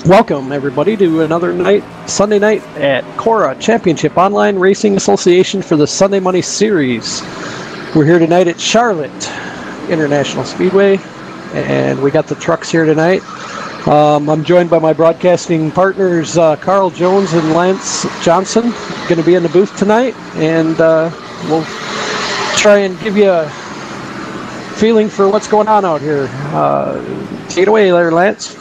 Welcome, everybody, to another Sunday night at CORA Championship Online Racing Association for the Sunday Money Series. We're here tonight at Charlotte International Speedway, and we got the trucks here tonight. I'm joined by my broadcasting partners, Carl Jones and Lance Johnson, going to be in the booth tonight, and we'll try and give you a feeling for what's going on out here. Take it away there, Lance.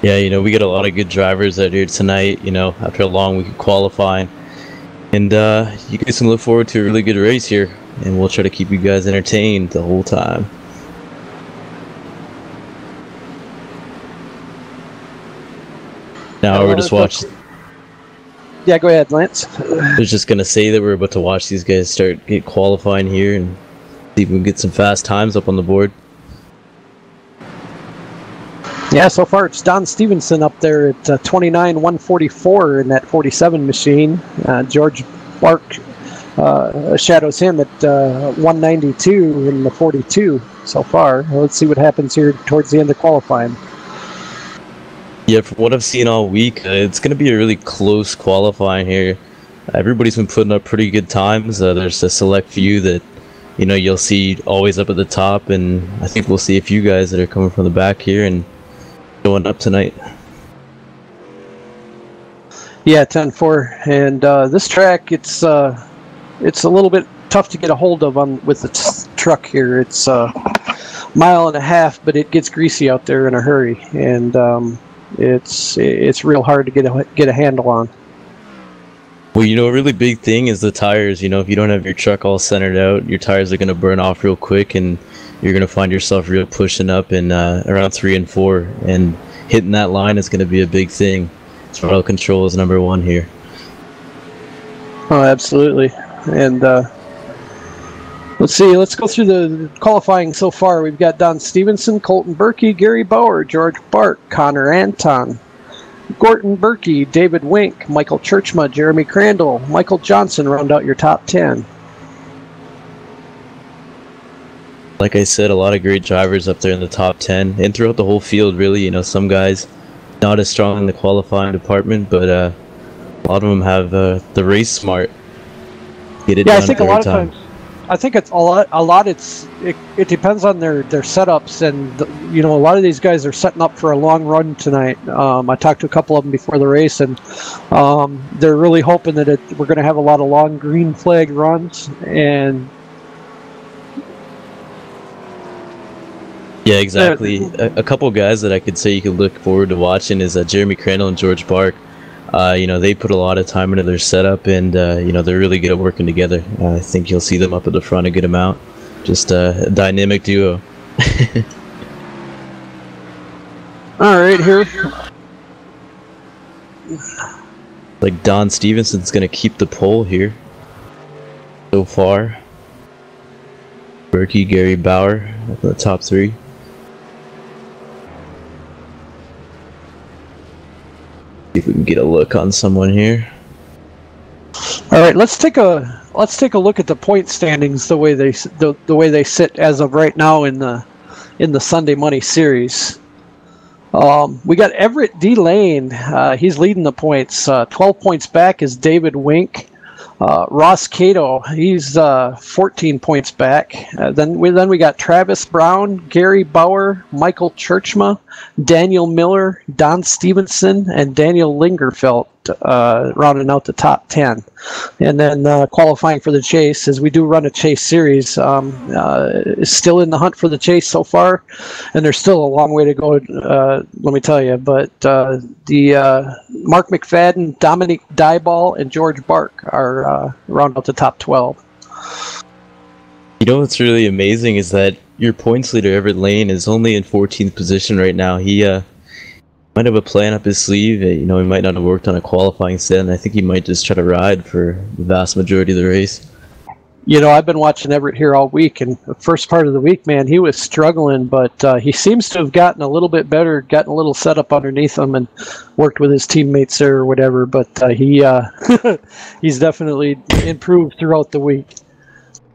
Yeah, we got a lot of good drivers out here tonight, after a long week of qualifying. And you guys can look forward to a really good race here, and we'll try to keep you guys entertained the whole time. Now we're just watching. Yeah, go ahead, Lance. I was just going to say that we're about to watch these guys get qualifying here and see if we can get some fast times up on the board. Yeah, so far it's Don Stevenson up there at 29.144 in that 47 machine. George Burke shadows him at 192 in the 42 so far. Let's see what happens here towards the end of qualifying. Yeah, from what I've seen all week, it's going to be a really close qualifying here. Everybody's been putting up pretty good times. There's a select few that, you'll see always up at the top, and I think we'll see a few guys that are coming from the back here and going up tonight. Yeah, 10-4, and this track, it's a little bit tough to get a hold of with the truck here. It's a mile and a half, but it gets greasy out there in a hurry, and it's real hard to get a handle on. Well, a really big thing is the tires. If you don't have your truck all centered out, your tires are going to burn off real quick, and you're going to find yourself real pushing up in around 3 and 4, and hitting that line is going to be a big thing. Throttle control is number one here. Oh, absolutely. And let's see. Let's go through the qualifying so far. We've got Don Stevenson, Colton Burke, Gary Bauer, George Burke, Connor Anton, Gorton Burke, David Wink, Michael Churchma, Jeremy Crandall, Michael Johnson round out your top 10. Like I said, a lot of great drivers up there in the top 10, and throughout the whole field, really. Some guys not as strong in the qualifying department, but a lot of them have the race smart. Get it done. I think a lot of times. I think it's a lot. It depends on their setups, and a lot of these guys are setting up for a long run tonight. I talked to a couple of them before the race, and they're really hoping that we're going to have a lot of long green flag runs. And yeah, exactly. A couple of guys that I could say you could look forward to watching is Jeremy Crandall and George Burke. They put a lot of time into their setup, and they're really good at working together. I think you'll see them up at the front a good amount. Just a dynamic duo. All right, here. Like Don Stevenson's going to keep the pole here so far. Burke, Gary Bauer up in the top 3. See if we can get a look on someone here. All right, let's take a look at the point standings the way they sit as of right now in the Sunday Money Series. We got Everett D. Lane. He's leading the points. 12 points back is David Wink. Ross Cato, he's 14 points back. Then we got Travis Brown, Gary Bauer, Michael Churchma, Daniel Miller, Don Stevenson, and Daniel Lingerfelt rounding out the top 10. And then qualifying for the chase, as we do run a chase series, is still in the hunt for the chase so far, and there's still a long way to go, let me tell you. But the Mark McFadden, Dominic Dyball, and George Burke are round out the top 12. What's really amazing is that your points leader, Everett Lane, is only in 14th position right now. He might have a plan up his sleeve. He might not have worked on a qualifying set, and I think he might just try to ride for the vast majority of the race. I've been watching Everett here all week, and the first part of the week, man, he was struggling, but he seems to have gotten a little bit better, gotten a little setup underneath him, and worked with his teammates there or whatever. But he's definitely improved throughout the week.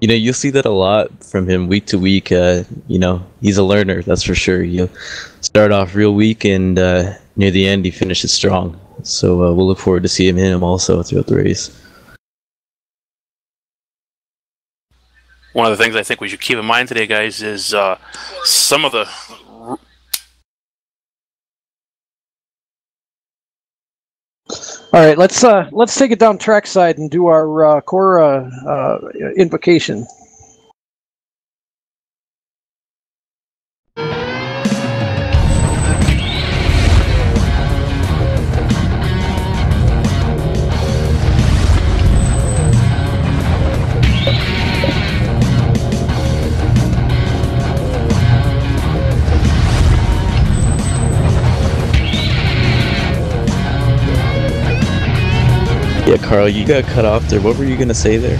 You know, you'll see that a lot from him week to week. You know, he's a learner, that's for sure. You'll start off real weak, and near the end, he finishes strong. So we'll look forward to seeing him also throughout the race. One of the things I think we should keep in mind today, guys, is some of the... All right, let's take it down trackside and do our CORA invocation. Yeah, Carl, you got cut off there. What were you going to say there?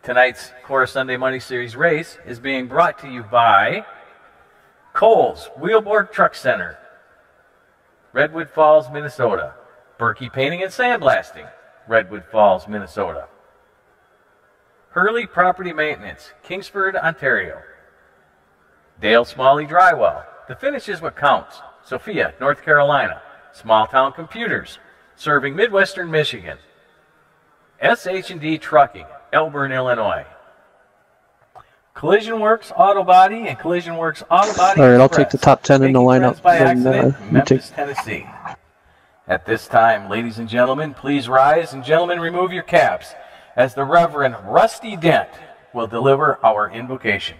Tonight's CORA Sunday Money Series race is being brought to you by Kohl's Wheelboard Truck Center, Redwood Falls, Minnesota. Burke Painting and Sandblasting, Redwood Falls, Minnesota. Hurley Property Maintenance, Kingsford, Ontario. Dale Smalley Drywall, the finish is what counts, Sophia, North Carolina. Small Town Computers, serving Midwestern Michigan. SH&D Trucking, Elburn, Illinois. Collision Works Auto Body and Collision Works Auto Body All right, I'll Express, take the top 10 in the making lineup. friends by Then, accident, Memphis, Tennessee. At this time, ladies and gentlemen, please rise, and gentlemen, remove your caps as the Reverend Rusty Dent will deliver our invocation.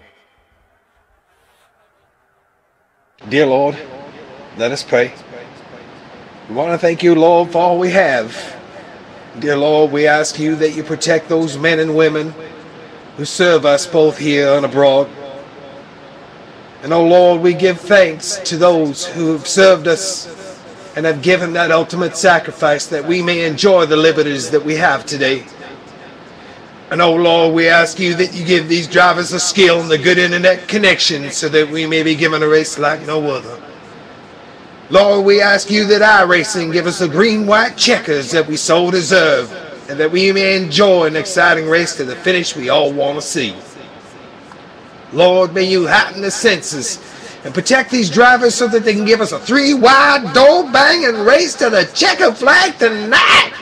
Dear Lord, let us pray. We want to thank you, Lord, for all we have. Dear Lord, we ask you that you protect those men and women who serve us both here and abroad. And oh Lord, we give thanks to those who have served us and have given that ultimate sacrifice that we may enjoy the liberties that we have today. And oh Lord, we ask you that you give these drivers the skill and the good internet connection so that we may be given a race like no other. Lord, we ask you that iRacing give us the green-white checkers that we so deserve, and that we may enjoy an exciting race to the finish we all want to see. Lord, may you heighten the senses and protect these drivers so that they can give us a three-wide door-banging race to the checker flag tonight.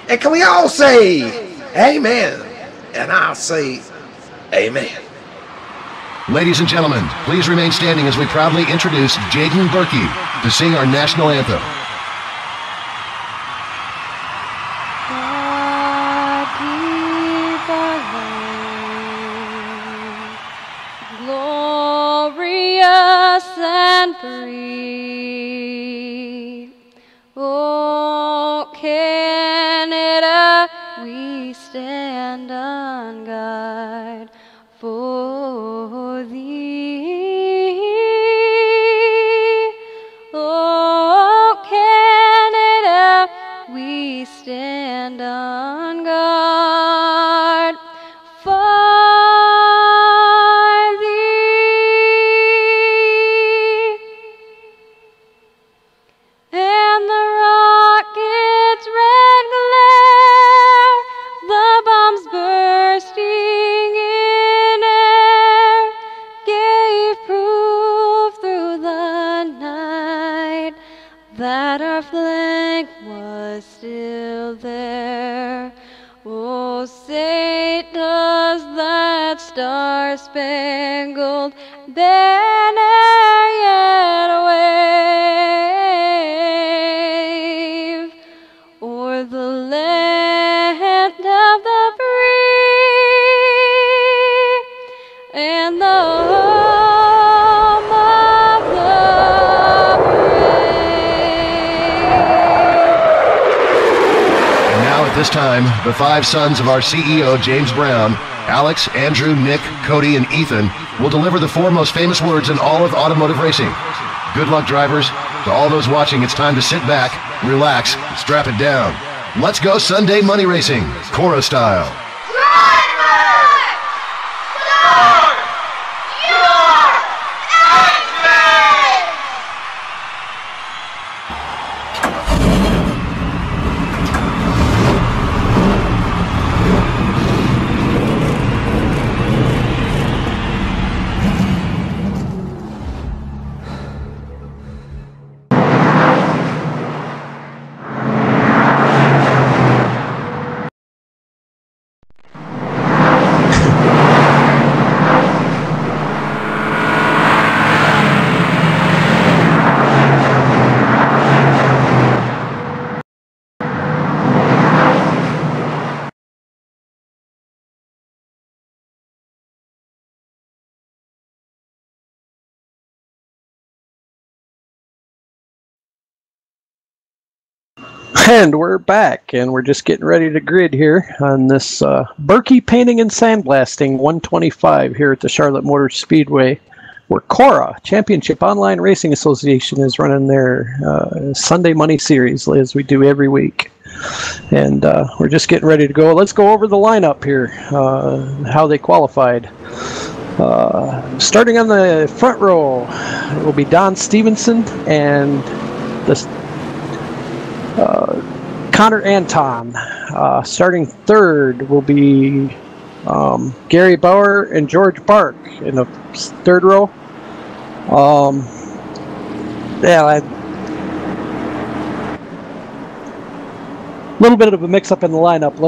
And can we all say amen? And I'll say amen. Ladies and gentlemen, please remain standing as we proudly introduce Jaden Burke to sing our national anthem. Glorious and free, oh Canada, we stand on guard for thee. Oh Canada, we stand on guard for thee. And the rocket's red glare, the bombs bursting in air, gave proof through the night that our flag was still there. Oh, say does that star-spangled banner yet wave o'er the land of the free and the home of the And now at this time, the five sons of our CEO, James Brown, Alex, Andrew, Nick, Cody, and Ethan, will deliver the four most famous words in all of automotive racing. Good luck, drivers. To all those watching, it's time to sit back, relax, strap it down. Let's go Sunday money racing, CORA style. And we're back, and we're just getting ready to grid here on this Burke Painting and Sandblasting 125 here at the Charlotte Motor Speedway, where CORA, Championship Online Racing Association, is running their Sunday Money Series, as we do every week. And we're just getting ready to go. Let's go over the lineup here, how they qualified. Starting on the front row, it will be Don Stevenson and Connor Anton. Starting third will be Gary Bauer and George Burke in the third row. A little bit of a mix-up in the lineup.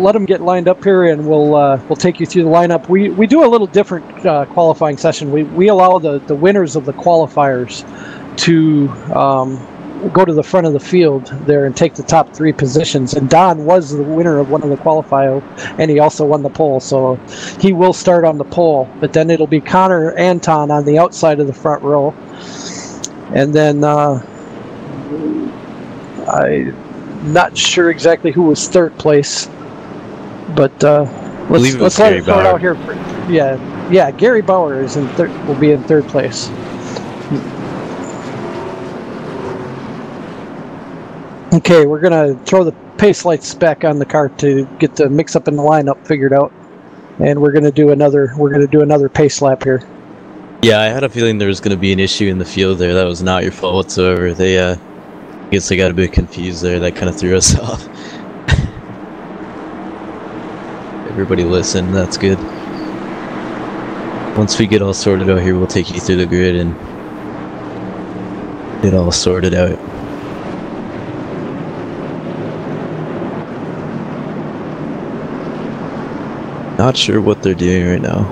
Let them get lined up here, and we'll take you through the lineup. We do a little different qualifying session. We allow the winners of the qualifiers to go to the front of the field there and take the top 3 positions. And Don was the winner of one of the qualifiers, and he also won the pole, so he will start on the pole. But then it'll be Connor Anton on the outside of the front row, and then I'm not sure exactly who was third place, but let's let it start out here. Yeah, Gary Bauer is will be in third place. Okay, we're gonna throw the pace lights back on the car to get the mix up in the lineup figured out, and we're gonna do another pace lap here. Yeah, I had a feeling there was gonna be an issue in the field there. That was not your fault whatsoever. They I guess they got a bit confused there. That kind of threw us off. Everybody listen, that's good. Once we get all sorted out here, we'll take you through the grid and get all sorted out. Not sure what they're doing right now.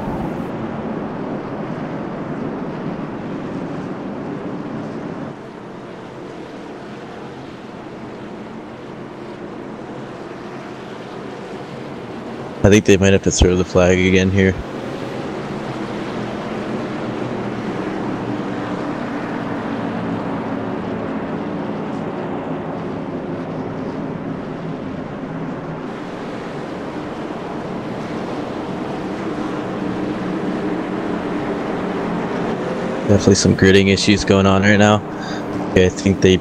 I think they might have to throw the flag again here. Definitely some gridding issues going on right now. Okay, I think they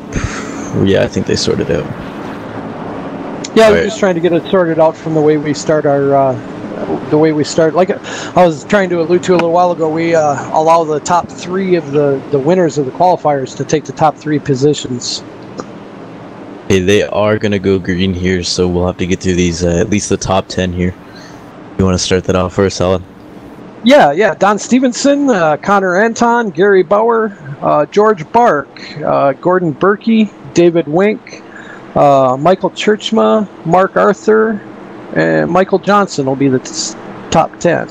sorted out. Yeah, we're just trying to get it sorted out from the way we start our, like I was trying to allude to a little while ago, we allow the top 3 of the winners of the qualifiers to take the top 3 positions. Hey, they are going to go green here, so we'll have to get through these, at least the top 10 here. You want to start that off first, Alan? Yeah, Don Stevenson, Connor Anton, Gary Bauer, George Burke, Gordon Burke, David Wink, Michael Churchma, Mark Arthur, and Michael Johnson will be the top 10.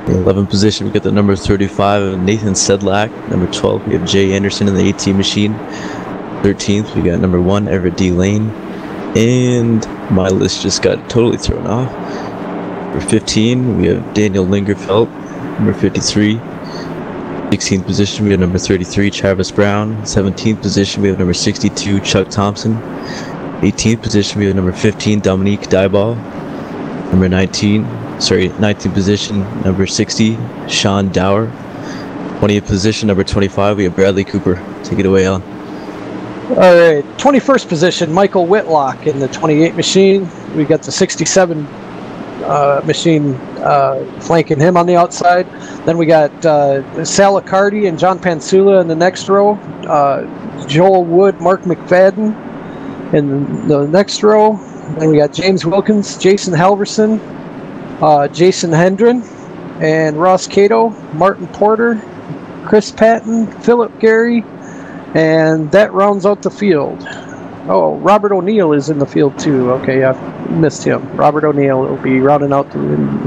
The 11th position, we got the number 35, Nathan Sedlak. Number 12, we have Jay Anderson in the 18 machine. 13th, we got number 1, Everett D. Lane. And my list just got totally thrown off. Number 15, we have Daniel Lingerfeld. Number 53. 16th position, we have number 33, Travis Brown. 17th position, we have number 62, Chuck Thompson. 18th position, we have number 15, Dominique Dyball. Number 19th position, number 60, Sean Dower. 20th position, number 25, we have Bradley Cooper. Take it away, Alan. All right, 21st position, Michael Whitlock in the 28 machine. We got the 67 machine flanking him on the outside. Then we got Sal Accardi and John Pansula in the next row. Joel Wood, Mark McFadden in the next row. Then we got James Wilkins, Jason Halverson, Jason Hendren, and Ross Cato, Martin Porter, Chris Patton, Philip Gary, and that rounds out the field. Oh, Robert O'Neill is in the field too. Okay, I missed him. Robert O'Neill will be rounding out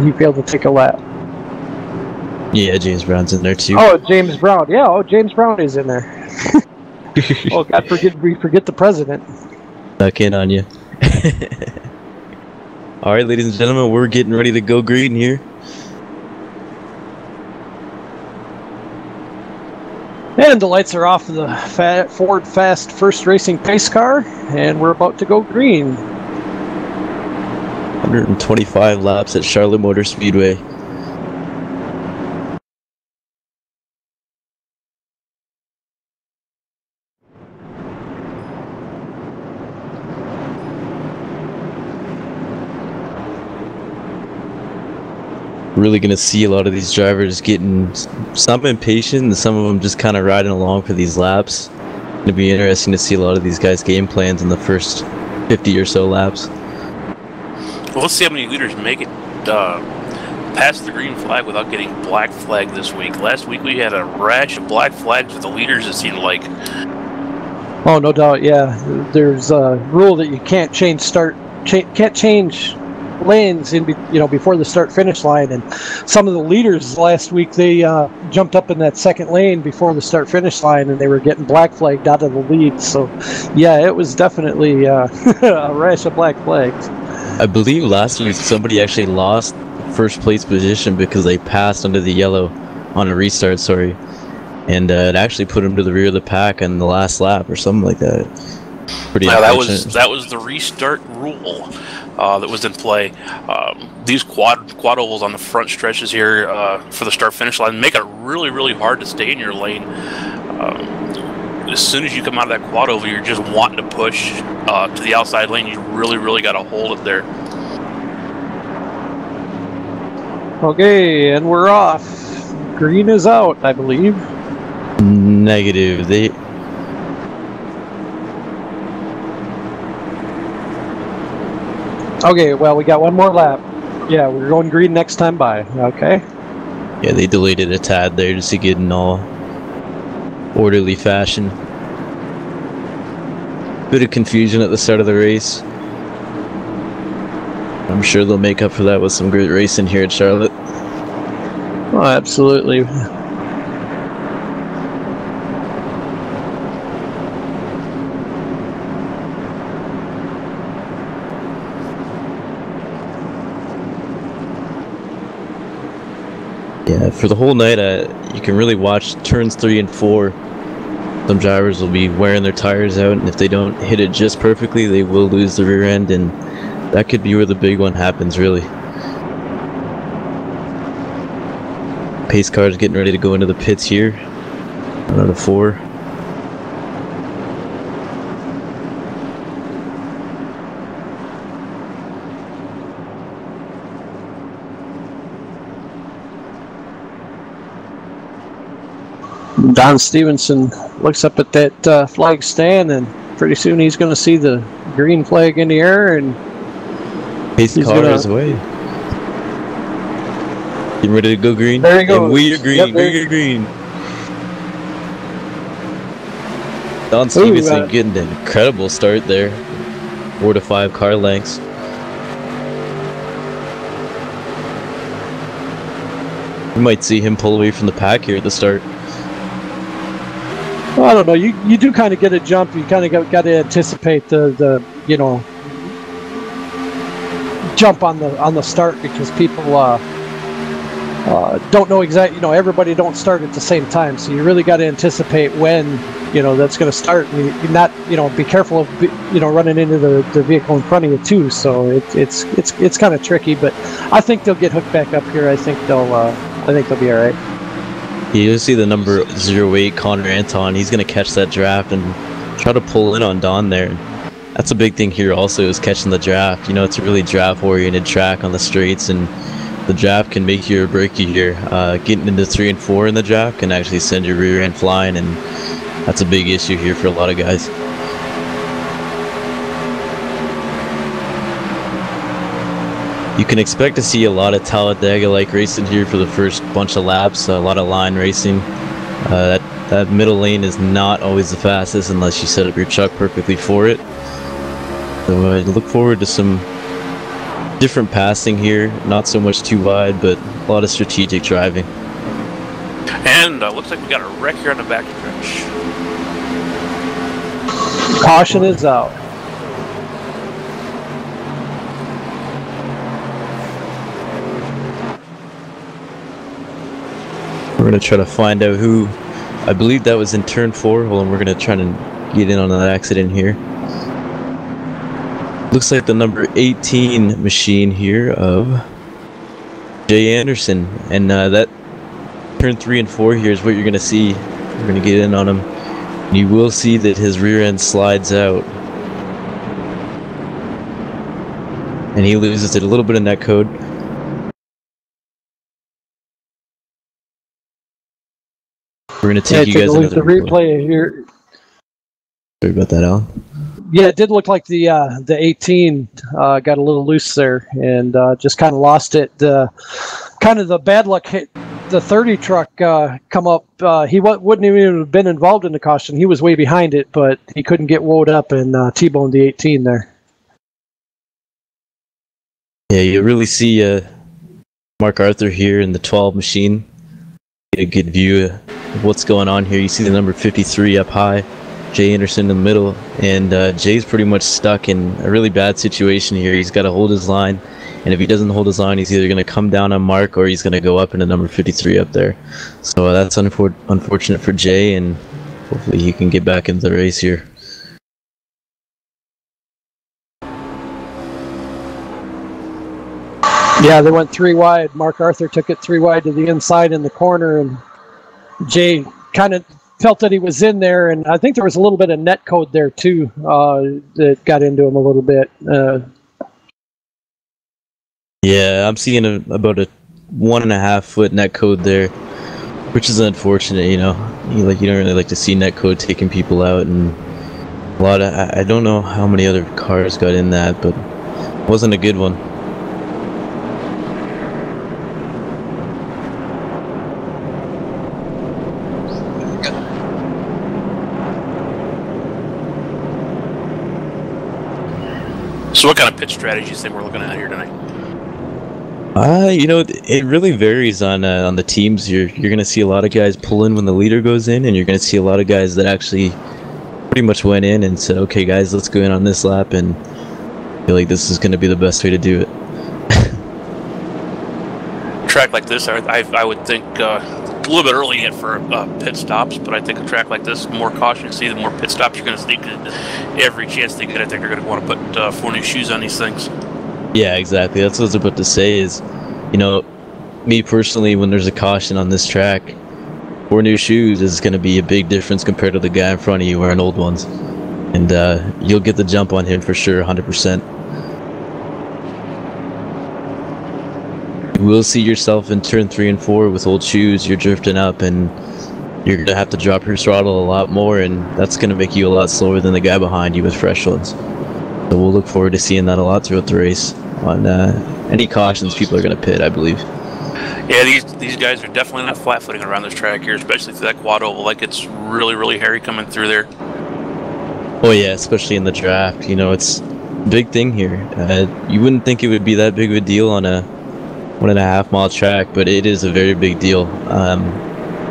he failed to take a lap. Yeah, James Brown's in there too. Oh, James Brown. Yeah, James Brown is in there. Oh, God, we forget the president. Back in on you. Alright, ladies and gentlemen, we're getting ready to go green here. And the lights are off of the Ford Fast First Racing pace car, and we're about to go green. 125 laps at Charlotte Motor Speedway. Really going to see a lot of these drivers getting some impatient and some of them just kind of riding along for these laps. It's going to be interesting to see a lot of these guys' game plans in the first 50 or so laps. Well, let's see how many leaders make it past the green flag without getting black flag this week. Last week we had a rash of black flags with the leaders, it seemed like. Oh, no doubt, yeah. There's a rule that you can't change lanes in before the start finish line, and some of the leaders last week, they jumped up in that second lane before the start finish line, and they were getting black flagged out of the lead. So yeah, it was definitely a rash of black flags. I believe last week somebody actually lost first place position because they passed under the yellow on a restart, and it actually put them to the rear of the pack in the last lap or something like that. Pretty unfortunate. That was the restart rule that was in play. These quad ovals on the front stretches here for the start finish line make it really, really hard to stay in your lane. As soon as you come out of that quad oval, you're just wanting to push to the outside lane. You really, really got to hold it there. Okay, and we're off. Green is out, I believe. Negative. Okay, well, we got one more lap. Yeah, we're going green next time by. Okay. Yeah, they delayed it a tad there just to get in all orderly fashion. Bit of confusion at the start of the race. I'm sure they'll make up for that with some great racing here at Charlotte. Oh, absolutely. Yeah, for the whole night, you can really watch turns 3 and 4. Some drivers will be wearing their tires out, and if they don't hit it just perfectly, they will lose the rear end, and that could be where the big one happens, really. Pace car's getting ready to go into the pits here. 1 out of 4. Don Stevenson looks up at that flag stand, and pretty soon he's going to see the green flag in the air, and Pace car is away. Getting ready to go green. There you go. And we are green. Yep, we are green. Don Stevenson getting an incredible start there. 4 to 5 car lengths. We might see him pull away from the pack here at the start. Well, I don't know. You do kind of get a jump. You kind of got to anticipate the jump on the start, because people don't know exactly. Everybody don't start at the same time, so you really got to anticipate when that's going to start. And you not be careful of running into the vehicle in front of you too. So it's kind of tricky, but I think they'll get hooked back up here. I think they'll be all right. You'll see the number 08 Connor Anton. He's going to catch that draft and try to pull in on Don there. That's a big thing here also, is catching the draft. It's a really draft-oriented track on the straights, and the draft can make you or break you here. Getting into 3 and 4 in the draft can actually send your rear end flying, and that's a big issue here for a lot of guys. You can expect to see a lot of Talladega-like racing here for the first bunch of laps, a lot of line racing. That middle lane is not always the fastest unless you set up your truck perfectly for it. So I look forward to some different passing here, not so much too wide, but a lot of strategic driving. And looks like we got a wreck here on the back stretch. Caution is out. We're going to try to find out who I believe that was in turn 4. Hold on, we're going to try to get in on that accident here. Looks like the number 18 machine here of Jay Anderson. And that turn 3 and 4 here is what you're going to see. We're going to get in on him. And you will see that his rear end slides out. And he loses it a little bit in that code. We're going to take you guys another the replay here. Sorry about that, Alan. Yeah, it did look like the 18 got a little loose there and just kind of lost it. Kind of the bad luck hit the 30 truck come up. He wouldn't even have been involved in the caution. He was way behind it, but he couldn't get woed up and T-boned the 18 there. Yeah, you really see Mark Arthur here in the 12 machine. Get a good view of what's going on here. You see the number 53 up high, Jay Anderson in the middle, and Jay's pretty much stuck in a really bad situation here. He's got to hold his line, and if he doesn't hold his line, he's either going to come down on Mark or he's going to go up into number 53 up there. So that's unfortunate for Jay, and hopefully he can get back into the race here. Yeah, they went 3 wide. Mark Arthur took it 3 wide to the inside in the corner, and Jay kind of felt that he was in there, and I think there was a little bit of net code there too that got into him a little bit. Yeah, I'm seeing about a 1.5 foot net code there, which is unfortunate. You know, you don't really like to see net code taking people out, and a lot of I don't know how many other cars got in that, but it wasn't a good one. So what kind of pitch strategy do you think we're looking at here tonight? You know, it really varies on the teams. You're going to see a lot of guys pull in when the leader goes in, and you're going to see a lot of guys that actually pretty much went in and said, okay guys, let's go in on this lap, and I feel like this is going to be the best way to do it. Track like this, I would think a little bit early yet for pit stops, but I think a track like this, more caution, see the more pit stops you're going to see. Every chance they get, I think they're going to want to put 4 new shoes on these things. Yeah, exactly. That's what I was about to say is, you know, me personally, when there's a caution on this track, 4 new shoes is going to be a big difference compared to the guy in front of you wearing old ones. And you'll get the jump on him for sure, 100%. You will see yourself in turn 3 and 4 with old shoes. You're drifting up, and you're going to have to drop your throttle a lot more, and that's going to make you a lot slower than the guy behind you with fresh ones. So we'll look forward to seeing that a lot throughout the race. On any cautions, people are going to pit, I believe. Yeah, these guys are definitely not flat-footing around this track here, especially through that quad oval. Like, it's really, really hairy coming through there. Oh yeah, especially in the draft. You know, it's a big thing here. You wouldn't think it would be that big of a deal on a 1.5 mile track, but it is a very big deal.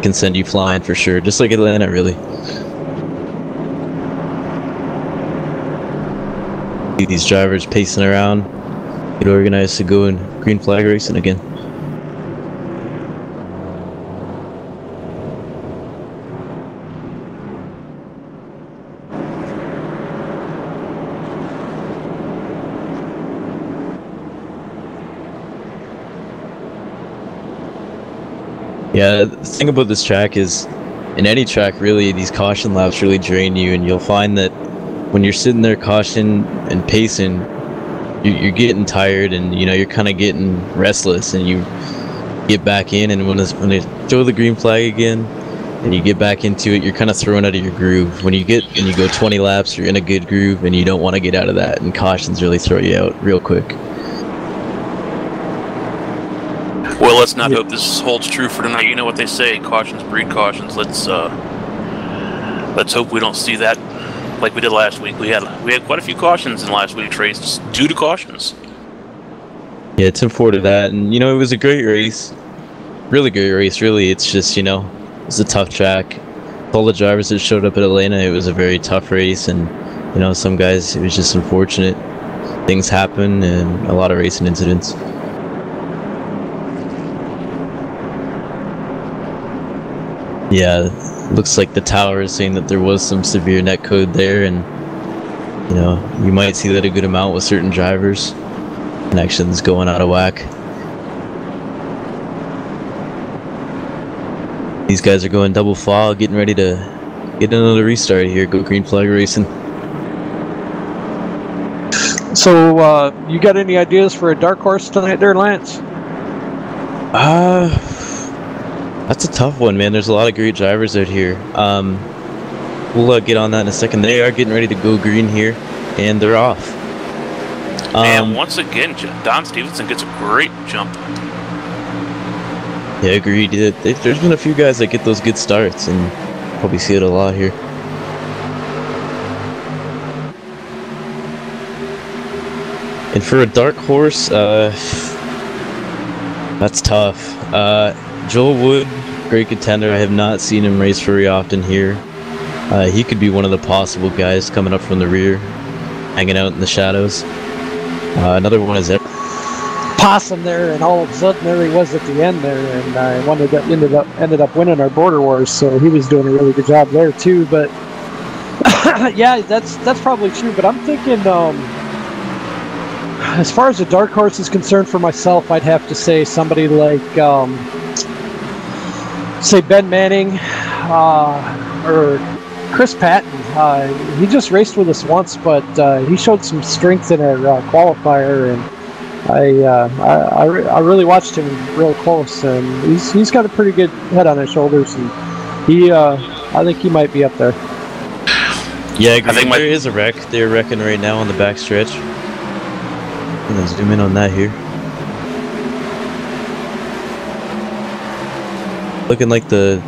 Can send you flying for sure, just like Atlanta, really. See these drivers pacing around, get organized to go in green flag racing again. Yeah, the thing about this track is, in any track really, these caution laps really drain you, and you'll find that when you're sitting there caution and pacing, you're getting tired, and you know, you're kind of getting restless, and you get back in, and when they throw the green flag again and you get back into it, you're kind of thrown out of your groove. When you go 20 laps, you're in a good groove, and you don't want to get out of that, and cautions really throw you out real quick. Well, let's not hope this holds true for tonight. You know what they say, cautions breed cautions. Let's hope we don't see that like we did last week. We had quite a few cautions in last week's race due to cautions. Yeah, it's important to that, and you know, it was a great race, really great race. Really, it's just, you know, it's a tough track. All the drivers that showed up at Atlanta, it was a very tough race, and you know, some guys, it was just unfortunate. Things happen, and a lot of racing incidents. Yeah, looks like the tower is saying that there was some severe net code there, and you know, you might see that a good amount with certain drivers. Connections going out of whack. These guys are going double file, getting ready to get another restart here. Go Green Flag Racing. So, you got any ideas for a dark horse tonight there, Lance? That's a tough one, man. There's a lot of great drivers out here. We'll get on that in a second. They are getting ready to go green here, and they're off. And once again, Don Stevenson gets a great jump. Yeah, agreed. There's been a few guys that get those good starts, and probably see it a lot here. And for a dark horse, that's tough. Joel Wood, great contender. I have not seen him race very often here. He could be one of the possible guys coming up from the rear, hanging out in the shadows. Another one is Possum there, and all of a sudden there he was at the end there, and ended up winning our border wars. So he was doing a really good job there too. But yeah, that's probably true. But I'm thinking, as far as the dark horse is concerned, for myself, I'd have to say somebody like, say Ben Manning, or Chris Patton. He just raced with us once, but he showed some strength in our qualifier, and I really watched him real close, and he's got a pretty good head on his shoulders, and I think he might be up there. Yeah, I think there is a wreck. They're wrecking right now on the back stretch. I'm gonna zoom in on that here. Looking like the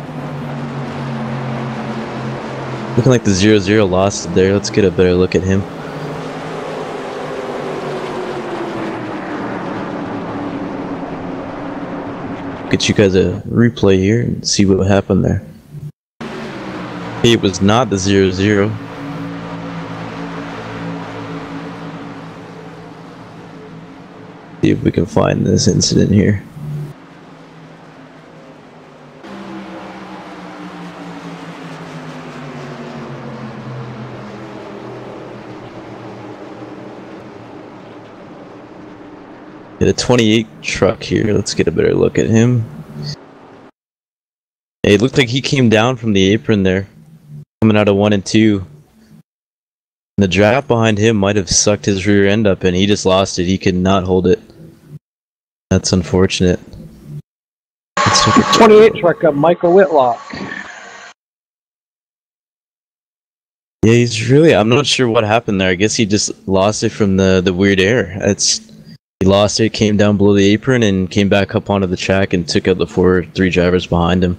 0-0 lost there. Let's get a better look at him. Get you guys a replay here and see what happened there. It was not the 0-0. See if we can find this incident here. Get a 28 truck here. Let's get a better look at him. Hey, it looked like he came down from the apron there, coming out of 1 and 2. The draft behind him might have sucked his rear end up, and he just lost it. He could not hold it. That's unfortunate. 28 truck up, Michael Whitlock. Yeah, he's really. I'm not sure what happened there. I guess he just lost it from the weird air. He lost it, came down below the apron, and came back up onto the track and took out the 3 drivers behind him.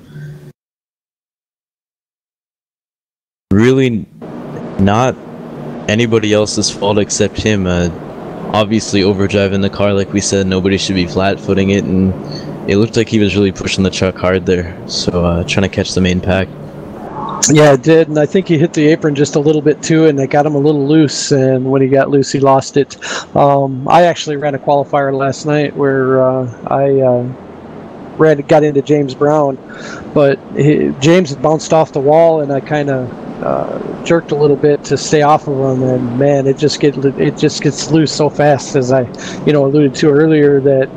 Really not anybody else's fault except him. Obviously overdriving the car, like we said, nobody should be flat-footing it, and it looked like he was really pushing the truck hard there, so trying to catch the main pack. Yeah, it did, and I think he hit the apron just a little bit too, and it got him a little loose, and when he got loose, he lost it. I actually ran a qualifier last night where I got into James Brown, but James had bounced off the wall, and I kind of jerked a little bit to stay off of him, and man, it just gets loose so fast, as I alluded to earlier, that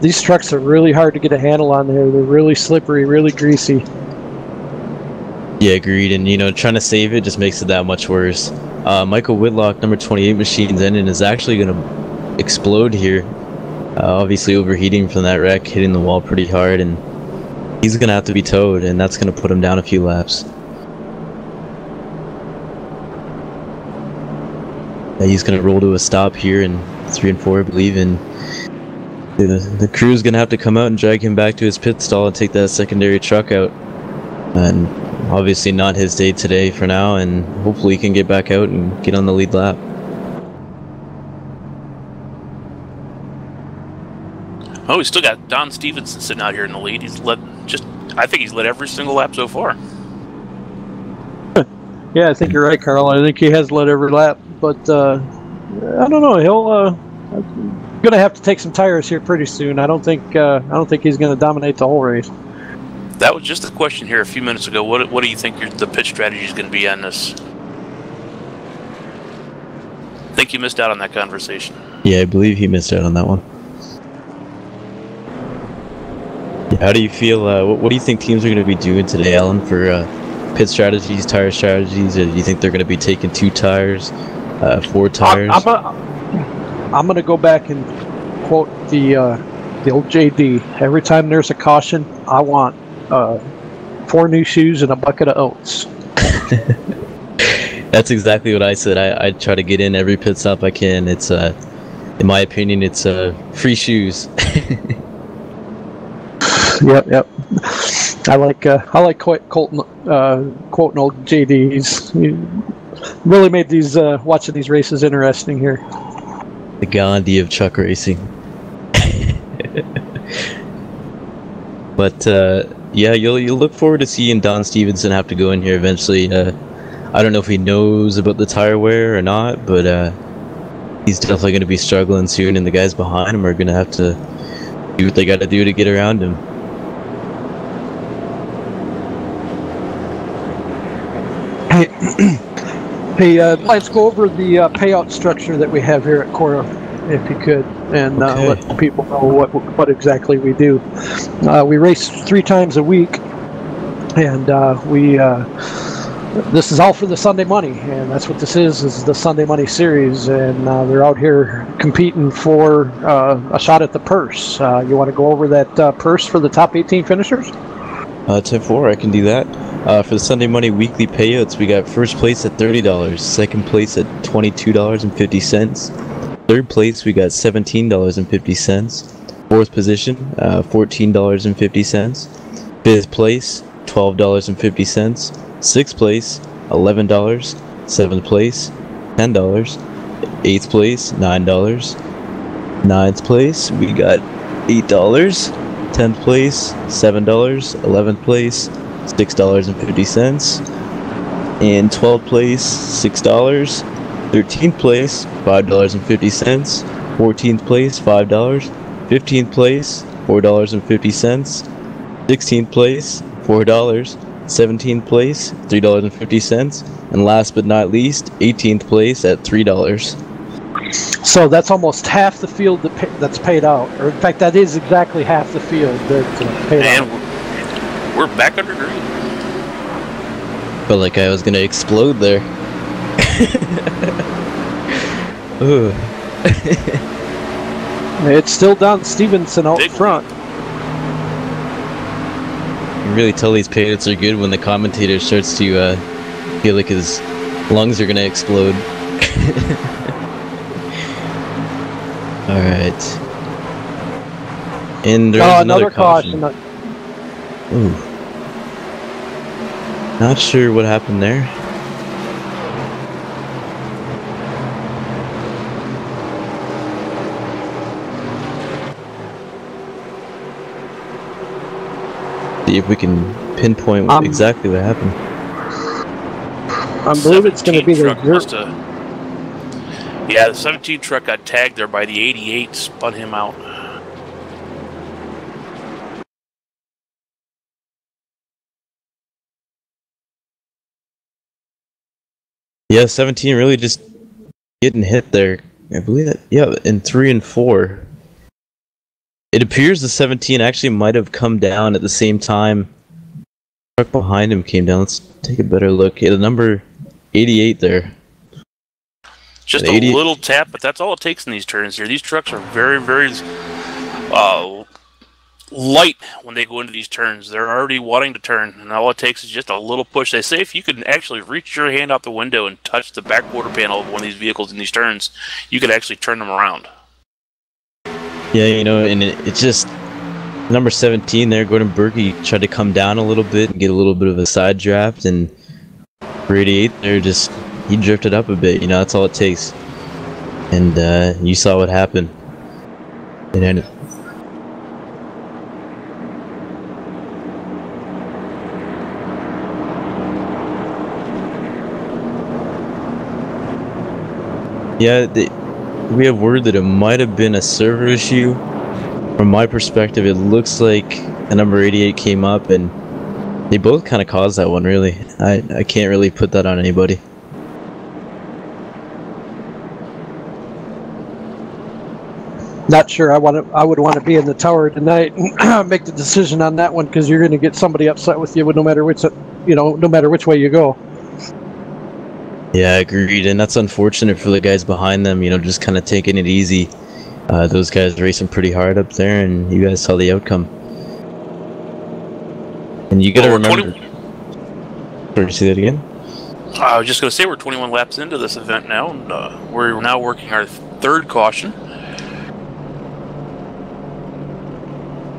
these trucks are really hard to get a handle on there. They're really slippery, really greasy. Yeah, agreed, and trying to save it just makes it that much worse. Michael Whitlock, number 28 machine's engine is actually going to explode here. Obviously overheating from that wreck, hitting the wall pretty hard, and he's going to have to be towed, and that's going to put him down a few laps. He's going to roll to a stop here in 3 and 4, I believe, and the crew's going to have to come out and drag him back to his pit stall and take that secondary truck out. And obviously not his day today for now, and hopefully he can get back out and get on the lead lap. Oh, we still got Don Stevenson sitting out here in the lead. I think he's led every single lap so far. Yeah, I think you're right, Carl. I think he has led every lap, but I don't know. He'll gonna have to take some tires here pretty soon. I don't think he's gonna dominate the whole race. That was just a question here a few minutes ago. What do you think the pit strategy is going to be on this? I think you missed out on that conversation. Yeah, I believe he missed out on that one. How do you feel? What do you think teams are going to be doing today, Alan, for pit strategies, tire strategies? Or do you think they're going to be taking 2 tires, 4 tires? I'm going to go back and quote the old JD. Every time there's a caution, I want 4 new shoes and a bucket of oats. That's exactly what I said. I try to get in every pit stop I can. It's in my opinion, it's free shoes. Yep. I like quoting old JD. He really made these watching these races interesting here. The Gandhi of truck racing. But yeah, you'll look forward to seeing Don Stevenson have to go in here eventually. I don't know if he knows about the tire wear or not, but he's definitely going to be struggling soon, and the guys behind him are going to have to do what they got to do to get around him. Hey, let's go over the payout structure that we have here at CORA, if you could, and let people know what exactly we do. We race 3 times a week, and this is all for the Sunday Money, and that's what this is the Sunday Money Series, and they're out here competing for a shot at the purse. You want to go over that purse for the top 18 finishers? 10-4, I can do that. For the Sunday Money weekly payouts, we got first place at $30, second place at $22.50, third place we got $17.50, fourth position $14.50, fifth place $12.50, sixth place $11, seventh place $10, eighth place $9, ninth place we got $8, 10th place $7, 11th place $6.50, and 12th place $6, 13th place $5.50, 14th place $5, 15th place $4.50, 16th place $4, 17th place $3.50, and last but not least 18th place at $3. So that's almost half the field that's paid out, or in fact that is exactly half the field that's paid out. We're back under green. Felt like I was gonna explode there. Ooh. It's still Don Stevenson out front. You can really tell these payouts are good when the commentator starts to feel like his lungs are gonna explode. Alright. And there's another caution. Ooh. Not sure what happened there. See if we can pinpoint exactly what happened. I believe it's going to be the yeah, the 17 truck got tagged there by the 88, spun him out. Yeah, 17 really just getting hit there. I believe that, yeah, in 3 and 4. It appears the 17 actually might have come down at the same time. The truck behind him came down. Let's take a better look. Yeah, the number 88 there. Just a little tap, but that's all it takes in these turns here. These trucks are very, very light when they go into these turns. They're already wanting to turn, and all it takes is just a little push. They say if you can actually reach your hand out the window and touch the back quarter panel of one of these vehicles in these turns, you could actually turn them around. Yeah, you know, and it's just number 17 there, Gordon Burke, he tried to come down a little bit and get a little bit of a side draft, and 88 there just he drifted up a bit. You know, that's all it takes. And you saw what happened. It ended. Yeah, we have word that it might have been a server issue. From my perspective, it looks like the number 88 came up and They both kind of caused that one, really. I can't really put that on anybody. Not sure I would want to be in the tower tonight and make the decision on that one, because you're going to get somebody upset with you no matter which way you go. Yeah, agreed, and that's unfortunate for the guys behind them. Just kind of taking it easy. Those guys racing pretty hard up there, and you guys saw the outcome. And you got to remember. Sorry, say that again. I was just going to say we're 21 laps into this event now, and we're now working our third caution.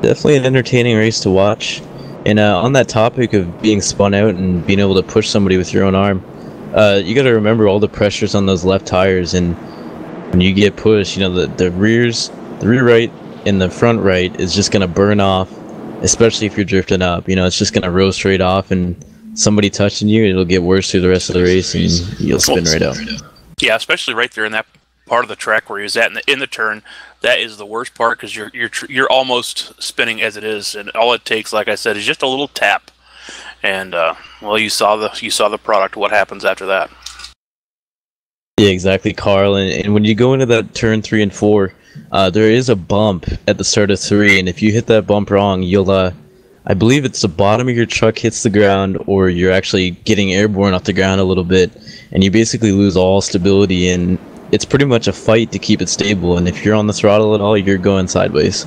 Definitely an entertaining race to watch. And on that topic of being spun out and being able to push somebody with your own arm, you got to remember all the pressures on those left tires, and when you get pushed, the rear right and the front right is just going to burn off, especially if you're drifting up. It's just going to roast right off, and somebody touching you, it'll get worse through the rest of the race, and you'll spin right out. Yeah, especially right there in that part of the track where he was at in the turn. That is the worst part, because you're almost spinning as it is, and all it takes, like I said, is just a little tap, and well, you saw the product. What happens after that? Yeah, exactly, Carl. And when you go into that turn 3 and 4, there is a bump at the start of 3, and if you hit that bump wrong, you'll I believe it's the bottom of your truck hits the ground, or you're actually getting airborne off the ground a little bit, and you basically lose all stability, and it's pretty much a fight to keep it stable, and if you're on the throttle at all, you're going sideways.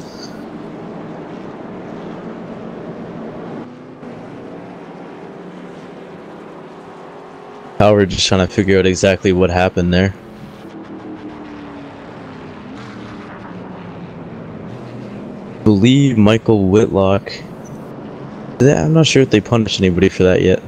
Now we're just trying to figure out exactly what happened there. I believe Michael Whitlock. I'm not sure if they punished anybody for that yet.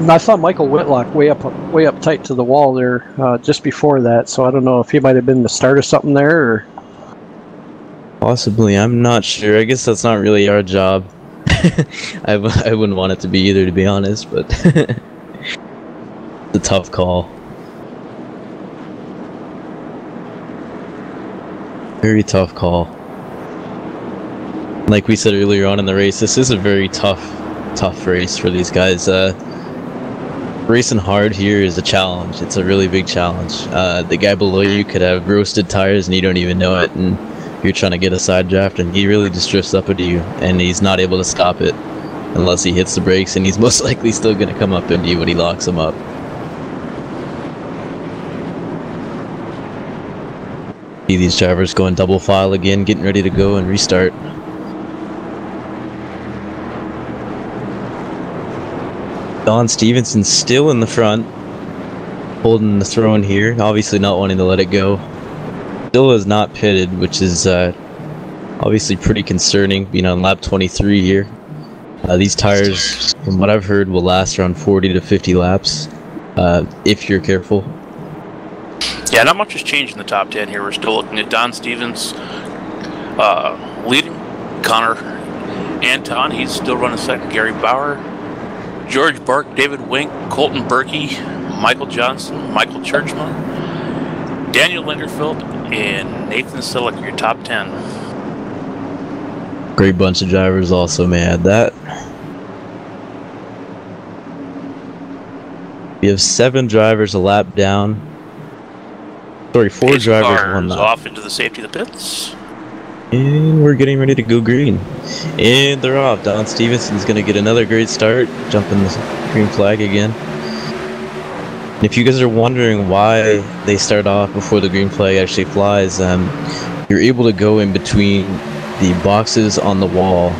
I saw Michael Whitlock way up tight to the wall there just before that, so I don't know if he might have been the start of something there, or possibly. I'm not sure. I guess that's not really our job. I wouldn't want it to be either, to be honest, but it's a tough call. Very tough call. Like we said earlier on in the race, this is a very tough race for these guys. Racing hard here is a challenge. It's a really big challenge. The guy below you could have roasted tires and you don't even know it, and you're trying to get a side draft, and he really just drifts up at you, and he's not able to stop it unless he hits the brakes, and he's most likely still going to come up into you when he locks him up. See these drivers going double file again, getting ready to go and restart. Don Stevenson still in the front, holding the throne here, obviously not wanting to let it go. Still is not pitted, which is obviously pretty concerning, being on lap 23 here. These tires, from what I've heard, will last around 40 to 50 laps, if you're careful. Yeah, not much has changed in the top 10 here. We're still looking at Don Stevens leading. Connor Anton, he's still running second. Gary Bauer, George Burke, David Wink, Colton Berkey, Michael Johnson, Michael Churchman, Daniel Lingerfeld, and Nathan Sillick, your top 10. Great bunch of drivers also, may I add that. We have 7 drivers a lap down. Sorry, 4 drivers, 1 lap. Off into the safety of the pits. And we're getting ready to go green. And they're off. Don Stevenson's going to get another great start, jumping the green flag again. And if you guys are wondering why they start off before the green flag actually flies, you're able to go in between the boxes on the wall.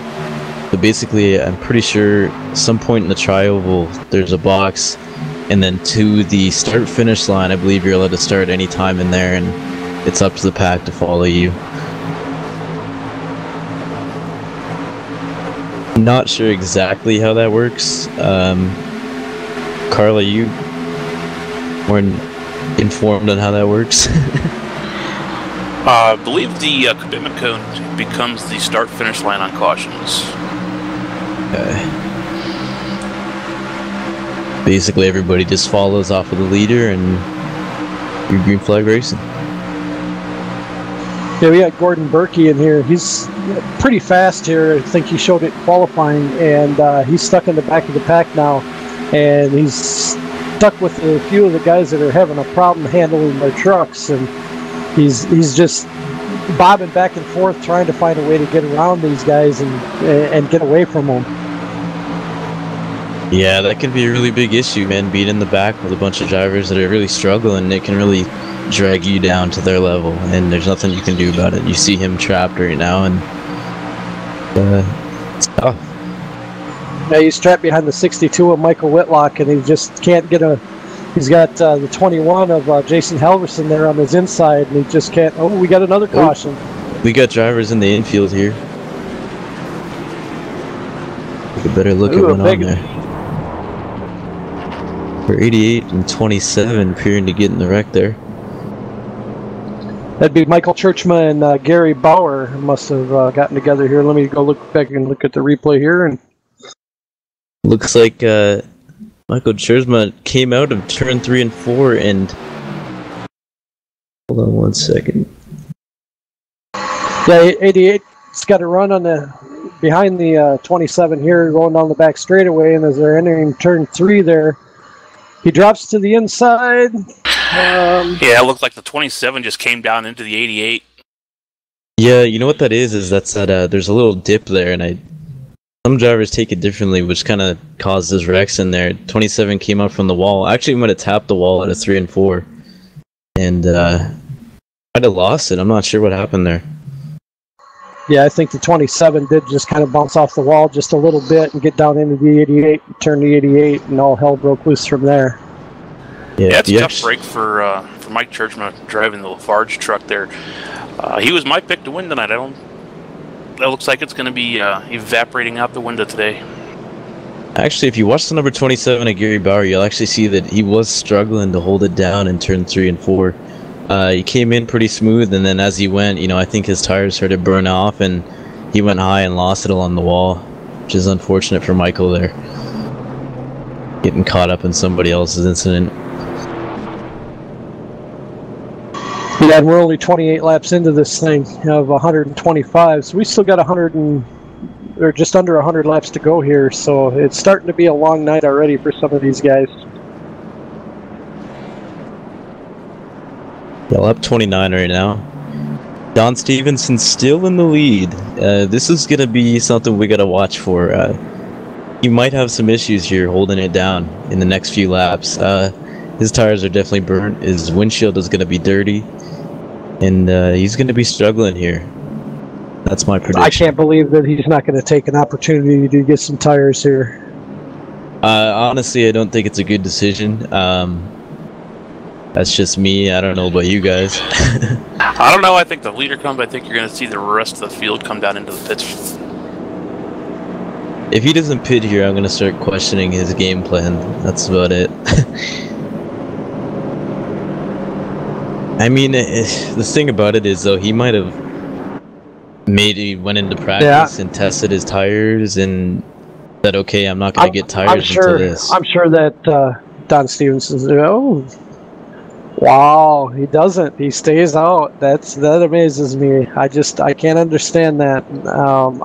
So basically, I'm pretty sure some point in the tri-oval, there's a box, and then to the start-finish line, I believe you're allowed to start any time in there, and it's up to the pack to follow you. I'm not sure exactly how that works. Carla, you more informed on how that works? I believe the commitment cone becomes the start-finish line on cautions. Okay. Basically, everybody just follows off of the leader, and you're green flag racing. Yeah, we got Gordon Burke in here. He's pretty fast here. I think he showed it qualifying, and he's stuck in the back of the pack now. And he's stuck with a few of the guys that are having a problem handling their trucks, and he's just bobbing back and forth trying to find a way to get around these guys and get away from them. Yeah, that can be a really big issue, man. Being in the back with a bunch of drivers that are really struggling, it can really drag you down to their level, and there's nothing you can do about it. You see him trapped right now, and it's tough. Yeah, he's trapped behind the 62 of Michael Whitlock, and he just can't get a... He's got the 21 of Jason Halverson there on his inside, and he just can't... Oh, we got another caution. We got drivers in the infield here. Take a better look at what's on there. For 88 and 27 appearing to get in the wreck there. That'd be Michael Churchma and Gary Bauer must have gotten together here. Let me go look back and look at the replay here. And looks like Michael Churchma came out of turn 3 and 4 and... Hold on one second. Yeah, 88's got a run on the behind the 27 here, going down the back straightaway, and as they're entering turn 3 there, he drops to the inside. Yeah, it looked like the 27 just came down into the 88. Yeah, you know what that is that's that there's a little dip there, and some drivers take it differently, which kind of causes wrecks in there. 27 came up from the wall. Actually, might have tapped the wall at a 3 and 4, and might have lost it. I'm not sure what happened there. Yeah, I think the 27 did just kind of bounce off the wall just a little bit and get down into the 88, turn the 88, and all hell broke loose from there. Yeah, it's a tough break for Mike Churchman driving the Lafarge truck there. He was my pick to win tonight. That looks like it's going to be evaporating out the window today. Actually, if you watch the number 27 at Gary Bauer, you'll actually see that he was struggling to hold it down in turn 3 and 4. He came in pretty smooth, and then as he went, I think his tires started to burn off, and he went high and lost it along the wall, which is unfortunate for Michael there. Getting caught up in somebody else's incident. Yeah, and we're only 28 laps into this thing of 125, so we still got 100 or just under 100 laps to go here, so it's starting to be a long night already for some of these guys. Yeah, lap 29 right now. Don Stevenson still in the lead. This is going to be something we got to watch for. He might have some issues here holding it down in the next few laps. His tires are definitely burnt. His windshield is going to be dirty. And he's going to be struggling here. That's my prediction. I can't believe that he's not going to take an opportunity to get some tires here. Honestly, I don't think it's a good decision. That's just me. I don't know about you guys. I don't know. I think the leader comes. I think you're going to see the rest of the field come down into the pits. If he doesn't pit here, I'm going to start questioning his game plan. That's about it. I mean, the thing about it is, though, he might have went into practice and tested his tires and said, okay, I'm not going to get tires until this. I'm sure that Don Stevenson said, oh, wow, he doesn't. He stays out. That amazes me. I can't understand that.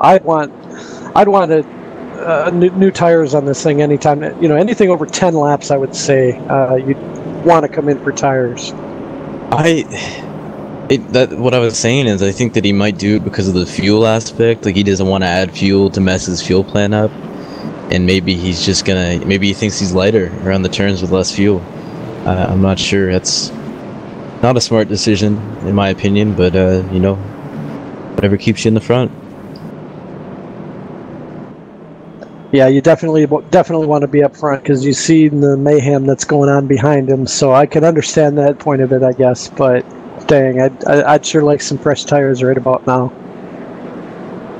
I'd want new tires on this thing anytime. Anything over 10 laps, I would say you'd want to come in for tires. What I was saying is I think that he might do it because of the fuel aspect. Like, he doesn't want to add fuel to mess his fuel plan up, and maybe he's just gonna. Maybe he thinks he's lighter around the turns with less fuel. I'm not sure. That's not a smart decision in my opinion, but whatever keeps you in the front. Yeah, you definitely want to be up front because you see the mayhem that's going on behind him. So I can understand that point of it, I guess. But dang, I'd sure like some fresh tires right about now.